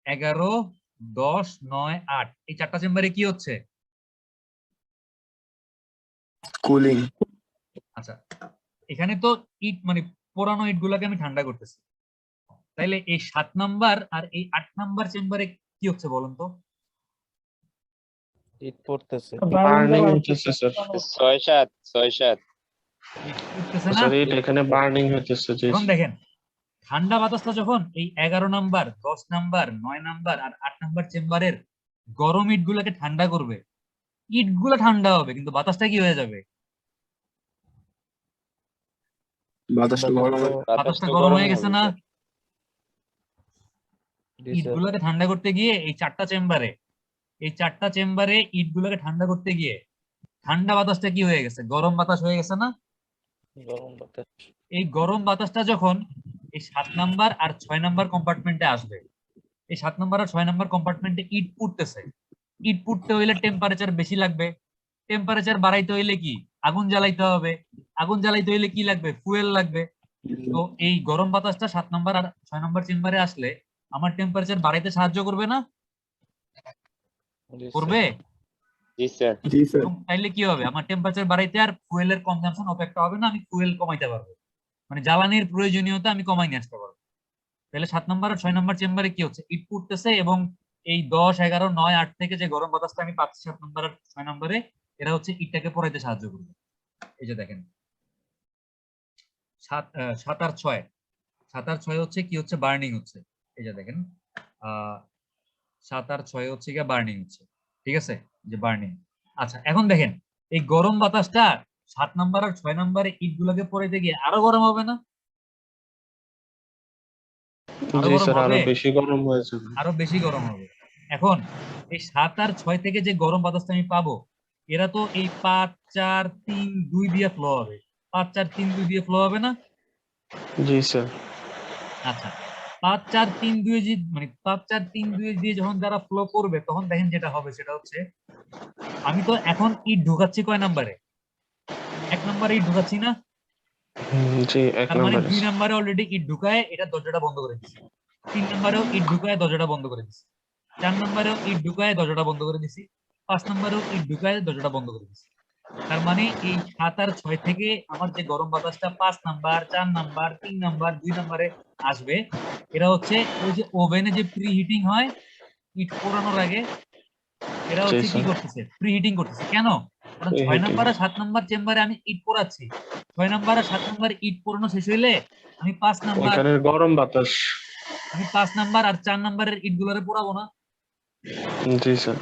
11, 10, 9, 8 এই 4টা চেম্বারে কি হচ্ছে, কুলিং। আচ্ছা এখানে তো ইট মানে পুরানো ইট গুলাকে আমি ঠান্ডা করতেছি, তাইলে এই 7 নাম্বার আর এই 8 নাম্বার চেম্বারে কি হচ্ছে বলুন তো? ইট পড়তেছে। বার্নিং হচ্ছে স্যার। 6-7 6-7 ইট উঠতেছে না? স্যার এটা এখানে বার্নিং হচ্ছে জি। এখন দেখেন ঠান্ডা বাতাসটা যখন এই 11 নাম্বার, 10 নাম্বার, 9 নাম্বার আর 8 নাম্বার চেম্বারের গরম ইট গুলাকে ঠান্ডা করবে, ইট গুলা ঠান্ডা হবে কিন্তু বাতাসটা কি হয়ে যাবে, বাতাসটা গরম হয়। বাতাসটা গরম হয়ে গেছে না? জি ইট স্যার। গুলাকে ঠান্ডা করতে গিয়ে এই 4টা চেম্বারে, এই 4টা চেম্বারে ইট গুলাকে ঠান্ডা করতে গিয়ে ঠান্ডা বাতাসটা কি হয়ে গেছে, গরম বাতাস হয়ে গেছে না? গরম বাতাস। এই গরম বাতাসটা যখন এই 7 নাম্বার আর 6 নাম্বার কম্পার্টমেন্টে আসবে, এই 7 নাম্বার আর 6 নাম্বার কম্পার্টমেন্টে ইট পুড়তেছে, ইট পুড়তে হইলে টেম্পারেচার বেশি লাগবে, টেম্পারেচার বাড়াইতে হইলে কি আগুন জ্বালাইতে হবে, আগুন জ্বালাইতে হইলে কি লাগবে, ফুয়েল লাগবে। তো এই গরম বাতাসটা 7 নাম্বার আর 6 নাম্বার চেম্বারে আসলে আমার টেম্পারেচার বাড়াইতে সাহায্য করবে না? জি স্যার। করবে? জি স্যার জি স্যার। এবং তাইলে কি হবে, আমার টেম্পারেচার বাড়াইতে আর ফুয়েলের কনজাম্পশন অপেক্ষা হবে না, আমি ফুয়েল কমাইতে পারবো, মানে জ্বালানির প্রয়োজনীয়তা আমি কমাই নিয়ে আসতে পারবো। তাহলে 7 নাম্বার আর 6 নাম্বার চেম্বারে কি হচ্ছে, ইট পুড়তেছে এবং এই 10, 11, 9, 8 থেকে যে গরম বাতাসটা আমি পাচ্ছি 7 নাম্বার আর 6 নাম্বারে, এরা হচ্ছে ইটটাকে পোড়াইতে সাহায্য করবে। এই যে দেখেন 7 আর 6, 7 আর 6 হচ্ছে কি হচ্ছে, বার্নিং হচ্ছে। এই যে দেখেন 7 আর 6 হচ্ছে কি বার্নিং হচ্ছে। ঠিক আছে, যে বার্নিং। আচ্ছা এখন দেখেন এই গরম বাতাসটা 7 নাম্বার আর 6 নাম্বারে ইট গুলাকে পোড়াইতে গিয়ে আরো গরম হবে না? আরো জি গরম স্যার, আরো হবে, বেশি গরম হয়েছে। আরো বেশি গরম হবে। এখন এই 7 আর 6 থেকে যে গরম বাতাসটা আমি পাবো, এরা তো এই 5, 4, 3, 2 দিয়ে ফ্লো হবে, 5, 4, 3, 2 দিয়ে ফ্লো হবে না? জি স্যার। আচ্ছা 5, 4, 3, 2 মানে 5, 4, 3, 2 দিয়ে যখন যারা ফ্লো করবে তখন দেখেন যেটা হবে সেটা হচ্ছে, আমি তো এখন ইট ঢুকাচ্ছি কয় নাম্বারে, 1 নাম্বারে ইট ঢুকাচ্ছি না? জি 1 তার মানে নম্বরে। 2 নাম্বারে অলরেডি ইট ঢুকায় এটা দরজাটা বন্ধ করে দিছি, 3 নাম্বারেও ইট ঢুকায় দরজাটা বন্ধ করে দিছি, 4 নাম্বারেও ইট ঢুকায় দরজাটা বন্ধ করে দিছি, 5 নাম্বারেও ইট ঢুকায় দরজাটা বন্ধ করে দিছি। তার মানে এই 7 আর 6 থেকে আমার যে গরম বাতাসটা 5 নাম্বার 4 নাম্বার 3 নাম্বার 2 নাম্বারে আসবে, এরা হচ্ছে ওই যে ওভেনে যে প্রি হিটিং হয় ইট পোড়ানোর আগে, এরা জি হচ্ছে কি স্যার করতেছে, প্রি হিটিং করতেছে। কেন? কারণ 6 Preheating. নাম্বার আর 7 নাম্বার চেম্বারে আমি ইট পোড়াচ্ছি, 6 নাম্বার আর 7 নাম্বার ইট পোড়ানো শেষ হইলে আমি 5 নাম্বার ওইখানে গরম বাতাস আর 4 নাম্বারের ইট গুলারে পোড়াবো না। জি স্যার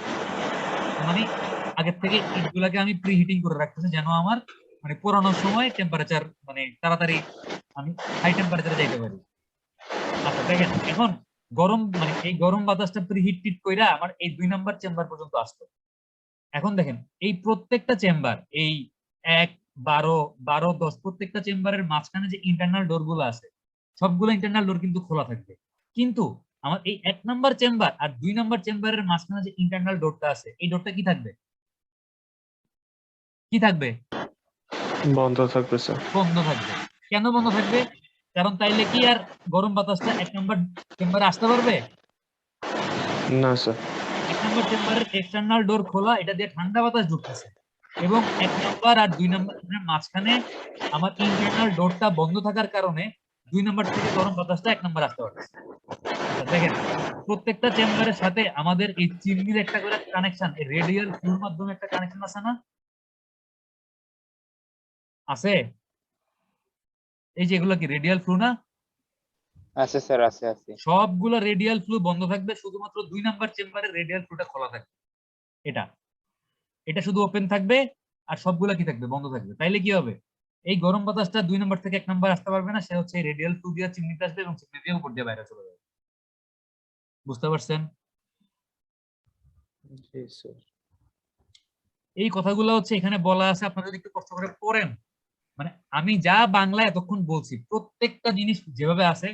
মানে আগের থেকে ইট গুলাকে আমি প্রি হিটিং করে রাখতেছি যেন আমার মানে পোড়ানোর সময় টেম্পারেচার মানে তাড়াতাড়ি আমি হাই টেম্পারেচারে যাইতে পারি। আচ্ছা দেখেন, এখন গরম মানে এই গরম বাতাসটা প্রি হিট টিট কইরা আমার এই 2 নাম্বার চেম্বার পর্যন্ত আসতো। এখন দেখেন এই প্রত্যেকটা চেম্বার এই 1, 12, 12, 10 প্রত্যেকটা চেম্বারের মাঝখানে যে ইন্টারনাল ডোর গুলো আছে সবগুলো ইন্টারনাল ডোর কিন্তু খোলা থাকবে, কিন্তু আমার এই 1 নাম্বার চেম্বার আর 2 নাম্বার চেম্বারের মাঝখানে যে ইন্টারনাল ডোরটা আছে এই ডোরটা কি থাকবে? কি থাকবে? বন্ধ থাকবে স্যার বন্ধ থাকবে। কেন বন্ধ থাকবে? কারণ তাইলে কি আর গরম বাতাসটা 1 নাম্বার চেম্বারে আসতে পারবে? না স্যার 1 নাম্বার চেম্বারের এক্সটার্নাল ডোর খোলা, এটা দিয়ে ঠান্ডা বাতাস ঢুকতেছে এবং 1 নাম্বার আর 2 নাম্বারের মাঝখানে আমার ইন্টারনাল ডোরটা বন্ধ থাকার কারণে 2 নাম্বার থেকে গরম বাতাসটা 1 নাম্বার আসতে পারছে। আচ্ছা দেখেন, প্রত্যেকটা চেম্বারের সাথে আমাদের এই চিমনির একটা করে কানেকশন, এই রেডিয়াল ফ্লুর মাধ্যমে একটা কানেকশন আছে না? আছে? এই যে এগুলো কি রেডিয়াল ফ্লু না? আছে স্যার, আছে আছে। সবগুলো রেডিয়াল ফ্লু বন্ধ থাকবে, শুধুমাত্র 2 নাম্বার চেম্বারের রেডিয়াল ফ্লুটা খোলা থাকবে। এটা এটা শুধু ওপেন থাকবে আর সবগুলা কি থাকবে? বন্ধ থাকবে। তাইলে কি হবে? এই গরম বাতাসটা 2 নাম্বার থেকে 1 নাম্বার আসতে পারবে না, সে হচ্ছে রেডিয়াল ফ্লু দিয়ে চিমনিতে আসবে এবং চিমনি দিয়ে উপর দিয়ে বাইরে চলে যাবে। বুঝতে পারছেন? জি স্যার। এই কথাগুলো হচ্ছে এখানে বলা আছে, আপনারা যদি একটু কষ্ট করে পড়েন, মানে আমি যা বাংলায় এতক্ষণ বলছি প্রত্যেকটা জিনিস যেভাবে আছে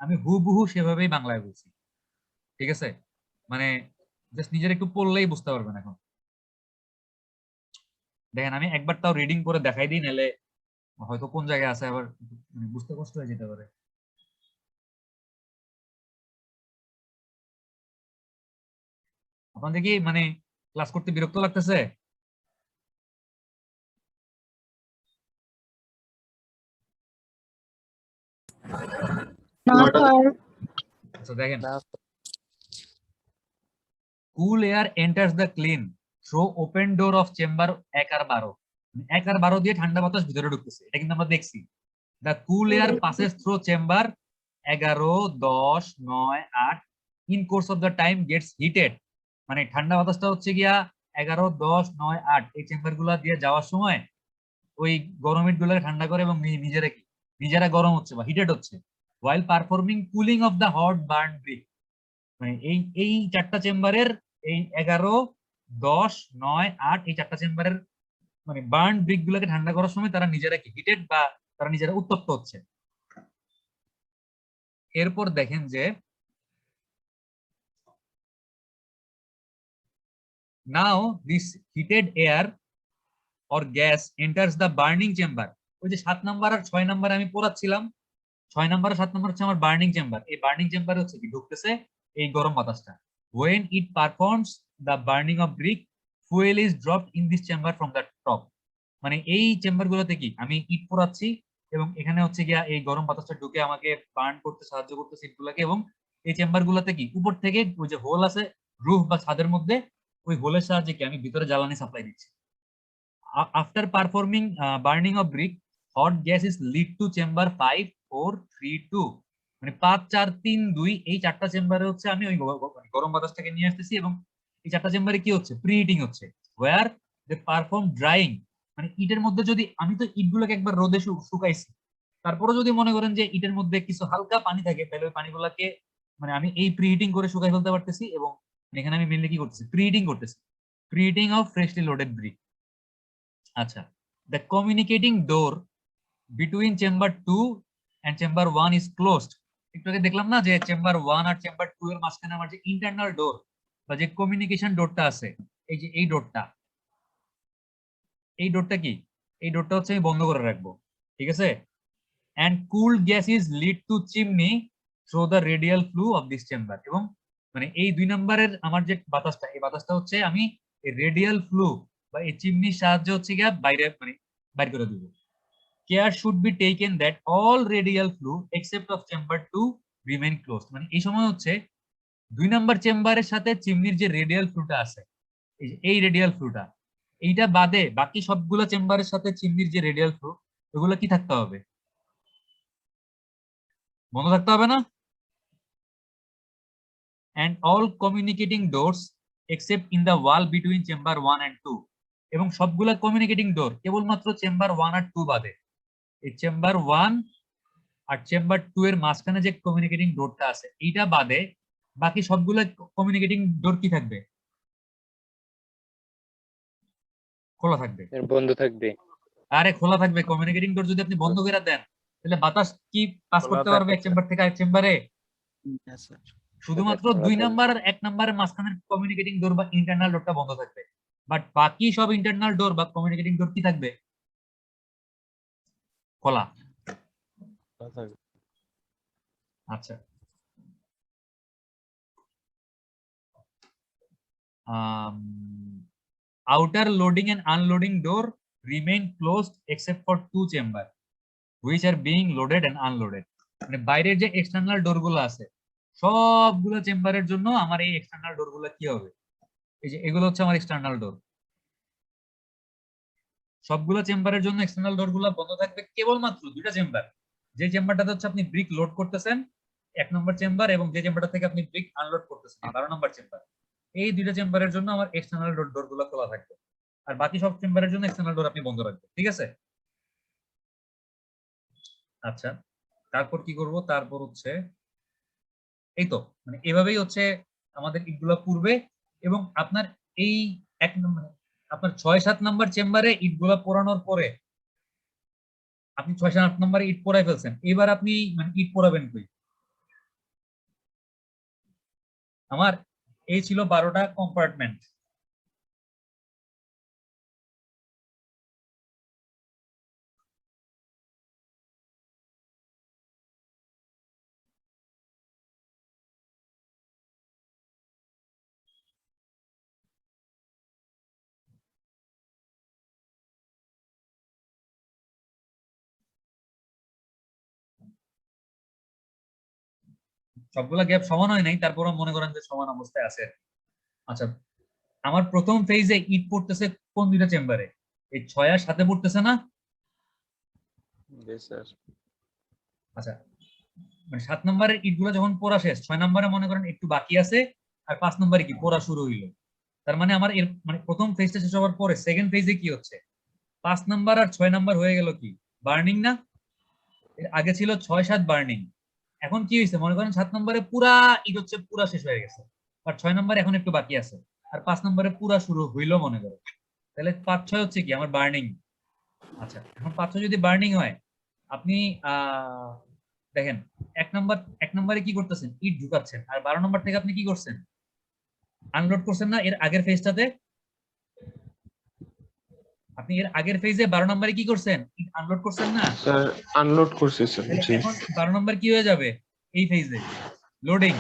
আমি হুবহু সেভাবেই বাংলায় বলছি, ঠিক আছে? মানে জাস্ট নিজের একটু পড়লেই বুঝতে পারবেন। এখন দেখেন আমি একবার তাও রিডিং করে দেখাই দিই, নাহলে হয়তো কোন জায়গায় আছে আবার মানে বুঝতে কষ্ট হয়ে যেতে পারে। আপনাদের কি মানে ক্লাস করতে বিরক্ত লাগতেছে? আচ্ছা দেখেন, না cool air enters the clean through open door of chamber 1 আর 12, 1 আর 12 দিয়ে ঠান্ডা বাতাস ভিতরে ঢুকতেছে, এটা কিন্তু আমরা দেখছি। the cool air passes through chamber 11, 10, 9, 8 in course of the time gets heated, মানে ঠান্ডা বাতাসটা হচ্ছে গিয়া 11, 10, 9, 8 এই চেম্বার গুলা দিয়ে যাওয়ার সময় ওই গরম ইট গুলাকে ঠান্ডা করে এবং নিজেরা গরম হচ্ছে বা হিটেড হচ্ছে while performing cooling of the hot burn brick, মানে এই 4টা চেম্বারের এই 11, 10, 9, 8 এই 4টা চেম্বারের মানে বার্ন ব্রিক গুলোকে ঠান্ডা করার সময় তারা নিজেরা কি হিটেড বা তারা নিজেরা উত্তপ্ত হচ্ছে। এরপর দেখেন যে now this heated air or gas enters the burning chamber, ওই যে 7 নাম্বার আর 6 নাম্বার আমি পড়াচ্ছিলাম, 6 নাম্বার আর 7 নাম্বার হচ্ছে আমার বার্নিং চেম্বার, এই বার্নিং চেম্বারে হচ্ছে কি ঢুকতেছে এই গরম বাতাসটা। when it performs the burning of brick, fuel is dropped in this chamber from the top, মানে এই চেম্বার গুলোতে কি আমি ইট পোড়াচ্ছি এবং এখানে হচ্ছে গিয়া এই গরম বাতাসটা ঢুকে আমাকে বার্ন করতে সাহায্য করতেছে ইটগুলোকে, এবং এই চেম্বার গুলোতে কি উপর থেকে ওই যে হোল আছে রুফ বা ছাদের মধ্যে, ওই হোলের সাহায্যে কি আমি ভিতরে জ্বালানি সাপ্লাই দিচ্ছি। after performing burning of brick, hot gas is lead to chamber 5, 4, 3, 2, মানে 5, 4, 3, 2 এই 4টা চেম্বারে হচ্ছে আমি ওই গরম বাতাসটাকে নিয়ে আসতেছি এবং এই 4টা চেম্বারে কি হচ্ছে? প্রিহিটিং হচ্ছে। where they perform drying, মানে ইটের মধ্যে যদি আমি তো ইটগুলোকে একবার রোদে শুকাইছি, তারপরে যদি মনে করেন যে ইটের মধ্যে কিছু হালকা পানি থাকে তাহলে ওই পানিগুলোকে মানে আমি এই প্রিহিটিং করে শুকাই ফেলতে পারতেছি এবং এখানে আমি মেইনলি কি করতেছি? প্রিহিটিং করতেছি, preheating of freshly loaded brick. আচ্ছা, the communicating door between chamber 2 and chamber 1 is closed, একটু আগে দেখলাম না যে চেম্বার 1 আর চেম্বার 2 এর মাঝখানে আমার যে ইন্টারনাল ডোর বা যে কমিউনিকেশন ডোরটা আছে, এই যে এই ডোরটা কি? এই ডোরটা হচ্ছে আমি বন্ধ করে রাখবো, ঠিক আছে? and cooled gas is lead to chimney through the radial flue of this chamber, এবং মানে এই 2 নম্বরের আমার যে বাতাসটা, এই বাতাসটা হচ্ছে আমি এই রেডিয়াল ফ্লু বা এই চিমনির সাহায্যে হচ্ছে গিয়ে বাইরে মানে বাইর করে দিব। Care should be taken that all radial flu except of chamber 2 remain close. মানে এই সময় হচ্ছে 2 নাম্বার চেম্বারের সাথে চিমনির যে রেডিয়াল ফ্লুটা আছে, এই রেডিয়াল ফ্লুটা, এইটা বাদে বাকি সবগুলো চেম্বারের সাথে চিমনির যে রেডিয়াল ফ্লু, ওগুলো কি থাকতে হবে? বন্ধ থাকতে হবে না? and all communicating doors except in the wall between chamber 1 and 2, এবং সবগুলা কমিউনিকেটিং ডোর কেবলমাত্র চেম্বার 1 আর 2 বাদে। এই চেম্বার 1 আর চেম্বার 2 এর মাঝখানে যে কমিউনিকেটিং ডোরটা আছে এইটা বাদে বাকি সবগুলা কমিউনিকেটিং ডোর কি থাকবে? খোলা থাকবে। বন্ধ থাকবে। আরে খোলা থাকবে। কমিউনিকেটিং ডোর যদি আপনি বন্ধ করে দেন তাহলে বাতাস কি পাস খোলা করতে পারবে এক থাকবে। চেম্বার থেকে আরেক চেম্বারে? Yes, sir. শুধুমাত্র খোলা 2 থাকবে। নাম্বার আর 1 নাম্বারের মাঝখানের কমিউনিকেটিং ডোর বা ইন্টারনাল ডোরটা বন্ধ থাকবে, বাট বাকি সব ইন্টারনাল ডোর বা কমিউনিকেটিং ডোর কি থাকবে? খোলা। খোলা থাকবে। আচ্ছা, outer loading and unloading door remain closed except for 2 chamber which are being loaded and unloaded। মানে বাইরের যে এক্সটার্নাল ডোর গুলো আছে সবগুলো চেম্বারের জন্য আমার এই এক্সটার্নাল ডোর গুলো কি হবে? এই যে এগুলো হচ্ছে আমার এক্সটার্নাল ডোর। সবগুলো চেম্বারের জন্য এক্সটার্নাল ডোর গুলো বন্ধ থাকবে, কেবলমাত্র 2টা চেম্বার, যে চেম্বারটাতে হচ্ছে আপনি ব্রিক লোড করতেছেন 1 নম্বর চেম্বার, এবং যে চেম্বারটা থেকে আপনি ব্রিক আনলোড করতেছেন 12 নম্বর চেম্বার, এই 2টা চেম্বারের জন্য আমার এক্সটার্নাল ডোর গুলো খোলা থাকবে, আর বাকি সব চেম্বারের জন্য এক্সটার্নাল ডোর আপনি বন্ধ রাখবেন। ঠিক আছে? আচ্ছা, তারপর কি করব? তারপর হচ্ছে এই তো মানে এভাবেই হচ্ছে আমাদের ইটগুলো পুরবে, এবং আপনার এই 1 নম্বর আপনার 6-7 নাম্বার চেম্বারে ইটগুলা পোড়ানোর পরে আপনি 6-8 নম্বরে ইট পোড়াই ফেলছেন, এবার আপনি মানে ইট পোড়াবেন কই? আমার এই ছিল 12টা কম্পার্টমেন্ট। সবগুলা গ্যাপ সমান হয় নাই, তারপরও মনে করেন যে সমান অবস্থায় আছে। আচ্ছা, আমার প্রথম ফেজে ইট পড়তেছে কোন 2টা চেম্বারে? এই 6 আর 7 পড়তেছে না? Yes, sir. আচ্ছা, মানে 7 নম্বরের ইটগুলো যখন পোড়া শেষ, 6 নম্বরে মনে করেন একটু বাকি আছে, আর 5 নম্বরে কি পোড়া শুরু হইলো। তার মানে আমার এর মানে প্রথম ফেজটা শেষ হওয়ার পরে সেকেন্ড ফেজে কি হচ্ছে? 5 নাম্বার আর 6 নাম্বার হয়ে গেল কি বার্নিং না? এর আগে ছিল 6-7 বার্নিং, এখন কি হয়েছে? মনে করেন 7 নম্বরে পুরা ইট হচ্ছে পুরা শেষ হয়ে গেছে, আর 6 নম্বরে এখন একটু বাকি আছে, আর 5 নম্বরে পুরা শুরু হইলো মনে করো, তাহলে 5-6 হচ্ছে কি আমার বার্নিং। আচ্ছা, এখন 5-6 যদি বার্নিং হয়, আপনি দেখেন 1 নম্বরে কি করতেছেন? ইট ঢুকাচ্ছেন, আর 12 নম্বর থেকে আপনি কি করছেন? আনলোড করছেন না? এর আগের ফেজটাতে আপনি এর আগের ফেজে 12 নম্বরে কি করছেন? ইট আনলোড করছেন না? স্যার আনলোড করছি স্যার। তাহলে জি, এখন 12 নম্বর কি হয়ে যাবে? এই ফেজে লোডিং।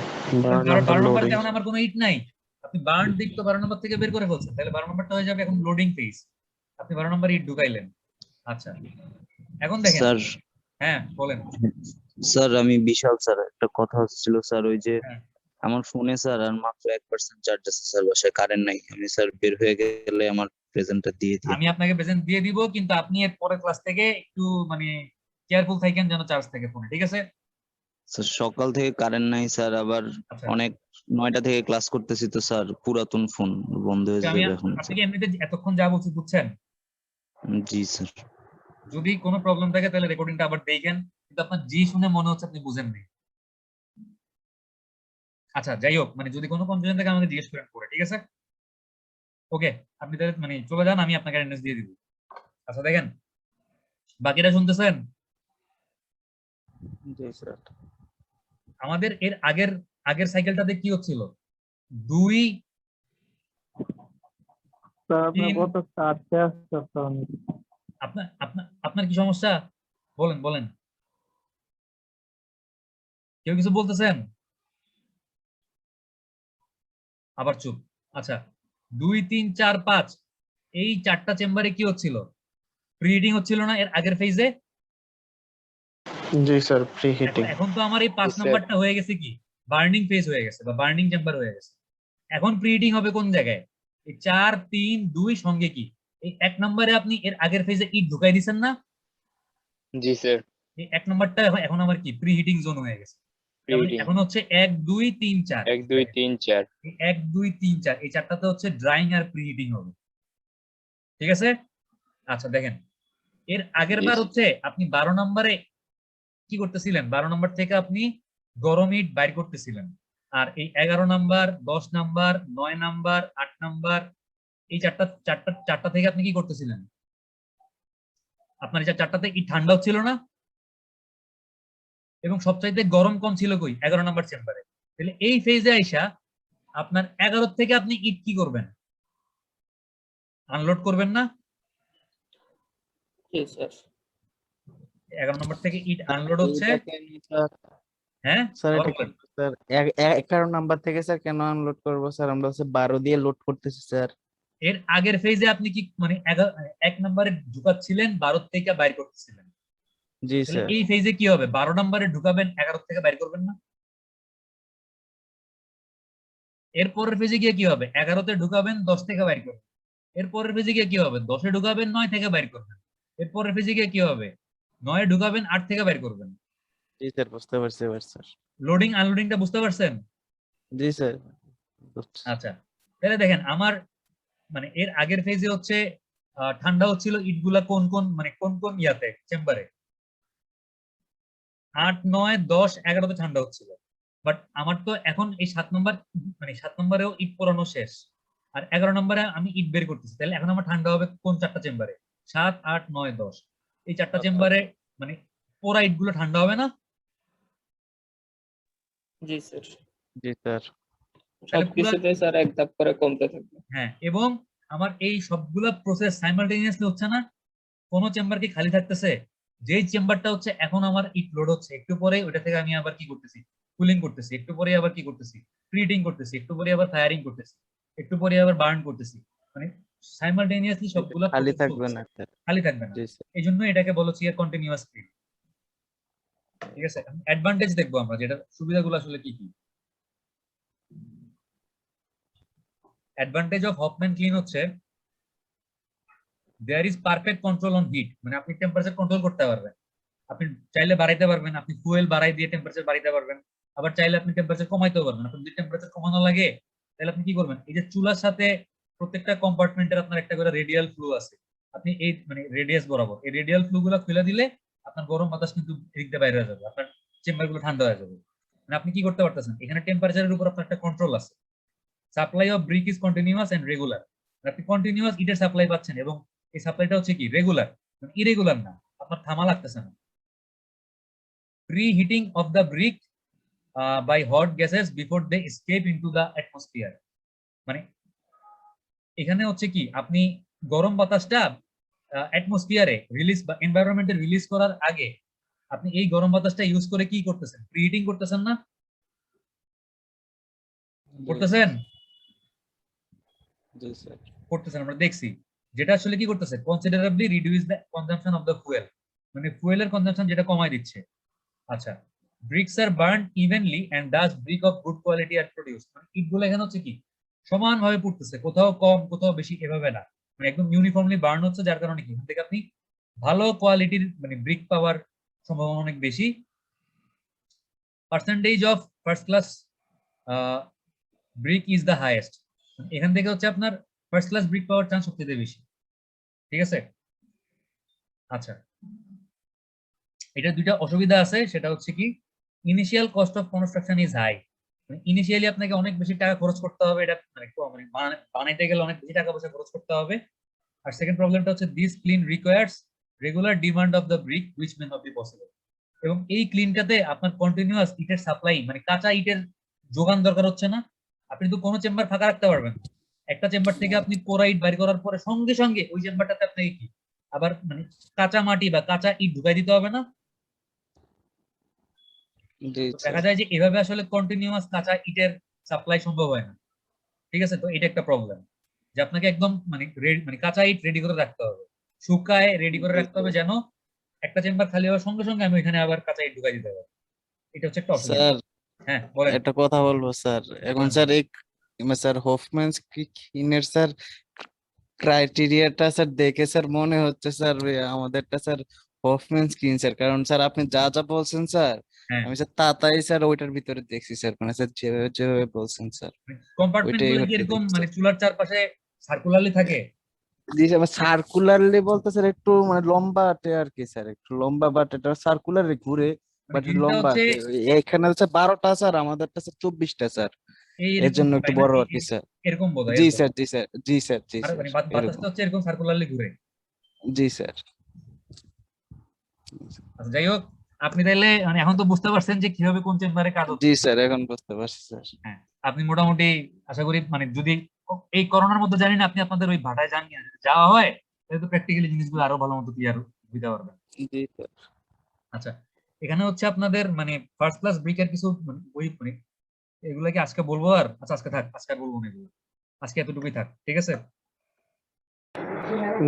12 12 নাম্বার নম্বরে লোডিং। এখন আমার কোনো ইট নাই, আপনি বার্ন দিক তো 12 নম্বর থেকে বের করে ফেলছেন, তাহলে 12 নম্বরটা হয়ে যাবে এখন লোডিং ফেজ, আপনি 12 নম্বরে ইট ঢুকাইলেন। আচ্ছা, এখন দেখেন। স্যার হ্যাঁ বলেন। স্যার আমি বিশাল স্যার, একটা কথা হচ্ছিল স্যার, ওই যে হ্যাঁ। আমার ফোনে স্যার আর মাত্র 1% চার্জ আছে স্যার, বাসায় কারেন্ট নাই। আমি স্যার বের হয়ে গেলে আমার প্রেজেন্টটা দিয়ে দিই। আমি আপনাকে প্রেজেন্ট দিয়ে দিব, কিন্তু আপনি এর পরের ক্লাস থেকে একটু মানে কেয়ারফুল থাকেন যেন চার্জ থাকে ফোনে। ঠিক আছে? স্যার সকাল থেকে কারেন্ট নাই স্যার, আবার আচ্ছা, অনেক 9টা থেকে ক্লাস করতেছি তো স্যার, পুরাতন ফোন বন্ধ হয়ে আমি যাবে এখন আপনি স্যার। কি এমনিতে এতক্ষণ যা বলছি বুঝছেন? জি স্যার। যদি কোনো প্রবলেম থাকে তাহলে রেকর্ডিংটা আবার দেখেন, কিন্তু আপনার জি শুনে মনে হচ্ছে আপনি বুঝেননি। আচ্ছা, যাই হোক, মানে যদি কোনো কনফিউশন থাকে আমাকে জিজ্ঞেস করেন পরে। ঠিক আছে? ওকে, আপনি তাহলে মানে চলে যান, আমি আপনাকে অ্যাটেন্ডেন্স দিয়ে দিব। আচ্ছা দেখেন, বাকিটা শুনতেছেন? জি স্যার। আমাদের এর আগের সাইকেলটাতে কি হচ্ছিল? 2 স্যার আপনার 3 কত চারটে আসছে অনেক। আপনার আপনার আপনার কি সমস্যা? বলেন বলেন, কেউ কিছু বলতেছেন? আবার চুপ। আচ্ছা, 2, 3, 4, 5 এই 4টা চেম্বারে কি হচ্ছিল? প্রিহিটিং হচ্ছিল না এর আগের ফেজে? জি স্যার, প্রি হিটিং। এখন তো আমার এই 5 জি, স্যার। নাম্বারটা হয়ে গেছে কি বার্নিং ফেজ হয়ে গেছে বা বার্নিং চেম্বার হয়ে গেছে। এখন প্রিহিটিং হবে কোন জায়গায়? এই 4 3 2 সঙ্গে কি এই 1 নম্বরে আপনি এর আগের ফেজে ইট ঢুকাই দিবেন না? জি স্যার, এই 1 নম্বরটা এখন আমার কি প্রিহিটিং জোন হয়ে গেছে। তার মানে প্রিহিটিং এখন হচ্ছে 1 2 3 4 1 2 3 4। এই 1 2 3 4 এই চারটাতে হচ্ছে ড্রাইং আর প্রিহিটিং হবে। ঠিক আছে? আচ্ছা দেখেন, এর আগের বার Yes. হচ্ছে আপনি 12 নম্বরে কি করতেছিলেন? 12 নম্বর থেকে আপনি গরম ইট বাইর করতেছিলেন, আর এই 11 নাম্বার 10 নাম্বার 9 নাম্বার 8 নাম্বার এই চারটা থেকে আপনি কি করতেছিলেন? আপনার এই চারটাতে ইট ঠান্ডাও ছিল না এবং সবচাইতে গরম কম ছিল কই? 11 নাম্বার চেম্বারে। তাহলে এই ফেজে আইসা আপনার 11 থেকে আপনি ইট কি করবেন? আনলোড করবেন না? জি স্যার। 11 নম্বর থেকে ইট আনলোড হচ্ছে। হ্যাঁ স্যার আবার এটা বলেন। স্যার 11 নাম্বার থেকে স্যার কেন আনলোড করব স্যার? আমরা হচ্ছে 12 দিয়ে লোড করতেছি স্যার। এর আগের ফেজে আপনি কি মানে 1 নম্বরে ঢুকাচ্ছিলেন, 12 থেকে বাইর করতেছিলেন। জি তাহলে স্যার। এই ফেজে কি হবে? 12 নম্বরে ঢুকাবেন, 11 থেকে বাইর করবেন না? এর পরের ফেজে গিয়ে কি হবে? 11তে ঢুকাবেন, 10 থেকে বাইর করবেন। এর পরের ফেজে গিয়ে কি হবে? 10-এ ঢুকাবেন, 9 থেকে বাইর করবেন। এর পরের ফেজে গিয়ে কি হবে? 9-এ ঢুকাবেন, 8 থেকে বাইর করবেন। জি স্যার, বুঝতে পারছি এবার স্যার। লোডিং আনলোডিংটা বুঝতে পারছেন? জি স্যার, বুঝছি। আচ্ছা, তাহলে দেখেন আমার মানে এর আগের ফেজে হচ্ছে ঠান্ডা হচ্ছিল ইটগুলা কোন কোন মানে কোন কোন ইয়াতে চেম্বারে? 8 9 10 11তে ঠান্ডা হচ্ছিল। বাট আমার তো এখন এই 7 নম্বর মানে 7 নম্বরেও ইট পোড়ানো শেষ, আর 11 নম্বরে আমি ইট বের করতেছি। তাহলে এখন আমার ঠান্ডা হবে কোন চারটা চেম্বারে? 7 8 9 10 এই চারটা চেম্বারে মানে পোড়া ইট গুলো ঠান্ডা হবে না? জি স্যার। জি স্যার। তাহলে সবকিছুতে স্যার এক ধাপ করে কমতে থাকবে। হ্যাঁ, এবং আমার এই সবগুলা প্রসেস সাইমালটেনিয়াসলি হচ্ছে না? কোন চেম্বার কি খালি থাকতেছে? যেই চেম্বারটা হচ্ছে এখন আমার ইট লোড হচ্ছে, একটু পরে ওটা থেকে আমি আবার কি করতেছি? কুলিং করতেছি, একটু পরে আবার কি করতেছি? প্রিহিটিং করতেছি, একটু পরে আবার ফায়ারিং করতেছি, একটু পরে আবার বার্ন করতেছি। মানে সাইমালটেনিয়াসলি সবগুলা খালি process থাকবে চলতেছে। না স্যার। খালি থাকবে না। জি স্যার। এই জন্য এটাকে বলা হচ্ছে কন্টিনিউয়াস ক্লিন। ঠিক আছে, অ্যাডভান্টেজ দেখবো আমরা, যেটা সুবিধাগুলো আসলে কি কি। অ্যাডভান্টেজ অফ হফম্যান ক্লিন হচ্ছে there is perfect control on heat, মানে আপনি টেম্পারেচার কন্ট্রোল করতে পারবেন। আপনি চাইলে বাড়াইতে পারবেন, আপনি ফুয়েল বাড়াই দিয়ে টেম্পারেচার বাড়াইতে পারবেন, আবার চাইলে আপনি টেম্পারেচার কমাইতেও পারবেন। আপনি যদি টেম্পারেচার কমানো লাগে তাহলে আপনি কি করবেন? এই যে চুলার সাথে প্রত্যেকটা কম্পার্টমেন্টের আপনার একটা করে রেডিয়াল ফ্লু আছে, আপনি এই মানে রেডিয়াস বরাবর এই রেডিয়াল ফ্লু গুলো খুলে দিলে আপনার গরম বাতাস কিন্তু এদিক দিয়ে বাইরে হয়ে যাবে, আপনার চেম্বার গুলো ঠান্ডা হয়ে যাবে। মানে আপনি কি করতে পারতেছেন? এখানে টেম্পারেচারের উপর আপনার একটা কন্ট্রোল আছে। Supply of brick is continuous and regular. আপনি কন্টিনিউয়াস ইটের সাপ্লাই পাচ্ছেন এবং এই সাপ্লাইটা হচ্ছে কি রেগুলার, ইরেগুলার না, আপনার থামা লাগতেছে না। Preheating of the brick by hot gases before they escape into the atmosphere, মানে এখানে হচ্ছে কি আপনি গরম বাতাসটা অ্যাটমসফিয়ারে রিলিজ বা এনভায়রনমেন্টে রিলিজ করার আগে আপনি এই গরম বাতাসটা ইউজ করে কি করতেছেন? প্রিহিটিং করতেছেন না? করতেছেন? জি স্যার। করতেছেন, আমরা দেখছি। যেটা আসলে কি করতেছে? Considerably reduce the consumption of the fuel, মানে ফুয়েলের কনজাম্পশন যেটা কমায় দিচ্ছে। আচ্ছা, bricks are burned evenly and thus brick of good quality are produced, মানে ইটগুলো এখানে হচ্ছে কি সমানভাবে পড়তেছে, কোথাও কম কোথাও বেশি এভাবে না, মানে একদম ইউনিফর্মলি বার্ন হচ্ছে, যার কারণে কি এখান থেকে আপনি ভালো কোয়ালিটির মানে ব্রিক পাওয়ার সম্ভাবনা অনেক বেশি। Percentage of first class brick is the highest, এখান থেকে হচ্ছে আপনার ফার্স্ট ক্লাস ব্রিক পাওয়ার চান্স সবচেয়ে বেশি। ঠিক আছে, আচ্ছা এটা দুইটা অসুবিধা আছে, সেটা হচ্ছে কি initial cost of construction is high, মানে ইনিশিয়ালি আপনাকে অনেক বেশি টাকা খরচ করতে হবে, এটা মানে বানাইতে গেলে অনেক বেশি টাকা পয়সা খরচ করতে হবে। আর সেকেন্ড প্রবলেমটা হচ্ছে this clean requires regular demand of the brick which may not be possible, এবং এই ক্লিনটাতে আপনার কন্টিনিউয়াস ইটের সাপ্লাই মানে কাঁচা ইটের যোগান দরকার হচ্ছে না। আপনি তো কোনো চেম্বার ফাঁকা রাখতে পারবেন, একটা চেম্বার থেকে আপনি পোড়া ইট বাইর করার পরে সঙ্গে সঙ্গে ওই চেম্বারটাতে আপনাকে কি আবার মানে কাঁচা মাটি বা কাঁচা ইট ঢুকাই দিতে হবে না? জি দেখা স্যার। যায় যে এভাবে আসলে কন্টিনিউয়াস কাঁচা ইটের সাপ্লাই সম্ভব হয় না। ঠিক আছে, তো এটা একটা প্রবলেম, যে আপনাকে একদম মানে মানে কাঁচা ইট রেডি করে রাখতে হবে, শুকায় রেডি করে রাখতে হবে, যেন একটা চেম্বার খালি হওয়ার সঙ্গে সঙ্গে আমি ওইখানে আবার কাঁচা ইট ঢুকাই দিতে পারি। এটা হচ্ছে একটা অসুবিধা। স্যার হ্যাঁ বলেন। একটা কথা বলবো স্যার, এখন বলেন। স্যার এই স্যার হোফম্যান্স কিনের স্যার ক্রাইটেরিয়াটা স্যার দেখে স্যার মনে হচ্ছে স্যার আমাদেরটা স্যার হোফম্যান্স কিন স্যার, কারণ স্যার আপনি যা যা বলছেন স্যার হ্যাঁ আমি স্যার তাই স্যার ওইটার ভিতরে দেখছি স্যার, মানে স্যার যেভাবে যেভাবে বলছেন স্যার কম্পার্টমেন্ট ওইটাই গুলো কি হচ্ছে এরকম দেখছি মানে স্যার। চুলার চারপাশে সার্কুলারলি থাকে? জি স্যার সার্কুলারলি বলতে স্যার একটু মানে লম্বাটে আর কি স্যার, একটু লম্বা, বাট এটা সার্কুলারলি ঘুরে, মানে বাট জিনিসটা লম্বা হচ্ছে এখানে হচ্ছে 12টা স্যার, আমাদেরটা স্যার 24টা স্যার, এর এইরকম জন্য একটু তাই না? বড় আর কি স্যার। এরকম বোধ হয় জি এরকম। স্যার জি স্যার জি স্যার জি আর স্যার মানে এরকম। বাতাসটা হচ্ছে এরকম সার্কুলারলি ঘুরে। জি স্যার। আচ্ছা যাই হোক, আপনি তাইলে মানে এখন তো বুঝতে পারছেন যে কিভাবে কোন চেম্বারে কাজ হচ্ছে। জি স্যার এখন বুঝতে পারছি স্যার। হ্যাঁ, আপনি মোটামুটি আশা করি মানে যদি এই করোনার মধ্যে জানি না আপনি আপনাদের ওই ভাটায় যান কিনা, যদি যাওয়া হয় তাহলে তো প্র্যাকটিক্যালি জিনিসগুলো আরো ভালো মতো ক্লিয়ার বুঝতে পারবেন। জি স্যার। আচ্ছা, এখানে হচ্ছে আপনাদের মানে ফার্স্ট ক্লাস ব্রিকের কিছু মানে বই মানে এগুলা কি আজকে বলবো? আর আচ্ছা আজকে থাক, আজকে আর বলবো না এগুলো, আজকে এতটুকুই থাক, ঠিক আছে?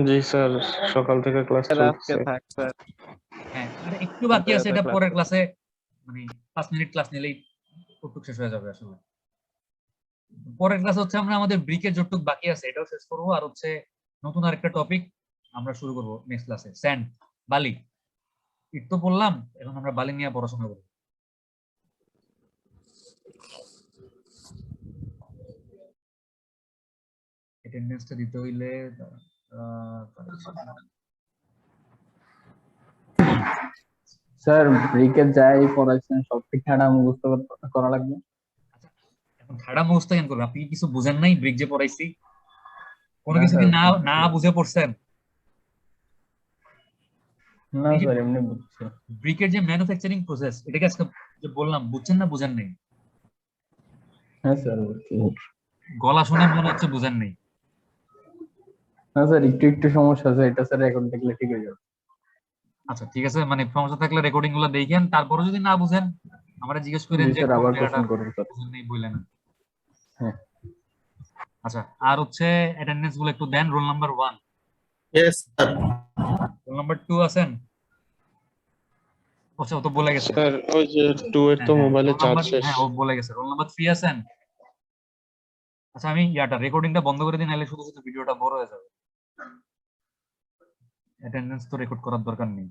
জি স্যার, সকাল থেকে ক্লাস স্যার আজকে চলছে। থাক স্যার। হ্যাঁ, আর একটু বাকি আছে, এটা পরের ক্লাসে মানে 5 মিনিট ক্লাস নিলেই টুকটুক শেষ হয়ে যাবে আসলে। পরের ক্লাস হচ্ছে আমরা আমাদের ব্রিকের যতটুকু বাকি আছে এটাও শেষ করবো, আর হচ্ছে নতুন আরেকটা টপিক আমরা শুরু করবো নেক্সট ক্লাসে, স্যান্ড, বালি। ইট তো বললাম, এখন আমরা বালি নিয়ে পড়াশোনা করবো। অ্যাটেন্ডেন্সটা দিতে হইলে স্যার ব্রিকে যাই পড়াইছেন সব ঠিকঠাক মুখস্থ করা লাগবে। এখন ঠাড়া মুখস্থ কেন করবেন? আপনি কি কিছু বুঝেন নাই ব্রিক যে পড়াইছি? কোনো না কিছু কি স্যার, না না বুঝে পড়ছেন? না এই যে স্যার এমনি বুঝছি। ব্রিকের যে ম্যানুফ্যাকচারিং প্রসেস, এটাকে আজকে যে বললাম বুঝছেন না বুঝেন নাই? হ্যাঁ স্যার বুঝছি। গলা শুনে মনে হচ্ছে বুঝেন নাই। না স্যার একটু একটু সমস্যা আছে, এটা স্যার এখন দেখলে ঠিক হয়ে যাবে। আচ্ছা ঠিক আছে, মানে সমস্যা থাকলে রেকর্ডিং গুলো দেখেন, তারপরে যদি না বুঝেন আমরা জিজ্ঞেস করেন জি যে স্যার কোন আবার জায়গাটা কোশ্চেন করুন স্যার। বুঝেন নাই বললেন না। হ্যাঁ। আচ্ছা, আর হচ্ছে অ্যাটেন্ডেন্স গুলো একটু দেন। Roll number 1, yes sir. Roll number 2 আছেন? আচ্ছা ও তো বলে গেছে। স্যার ওই যে 2 এর তো হ্যাঁ, মোবাইলে roll চার্জ number- শেষ। হ্যাঁ ও বলে গেছে। রোল নাম্বার 3 আছেন? আচ্ছা আমি ইয়াটা রেকর্ডিংটা বন্ধ করে দিই, নাহলে শুধু শুধু ভিডিওটা বড় হয়ে যাবে। অ্যাটেন্ডেন্স তো রেকর্ড করার দরকার নেই।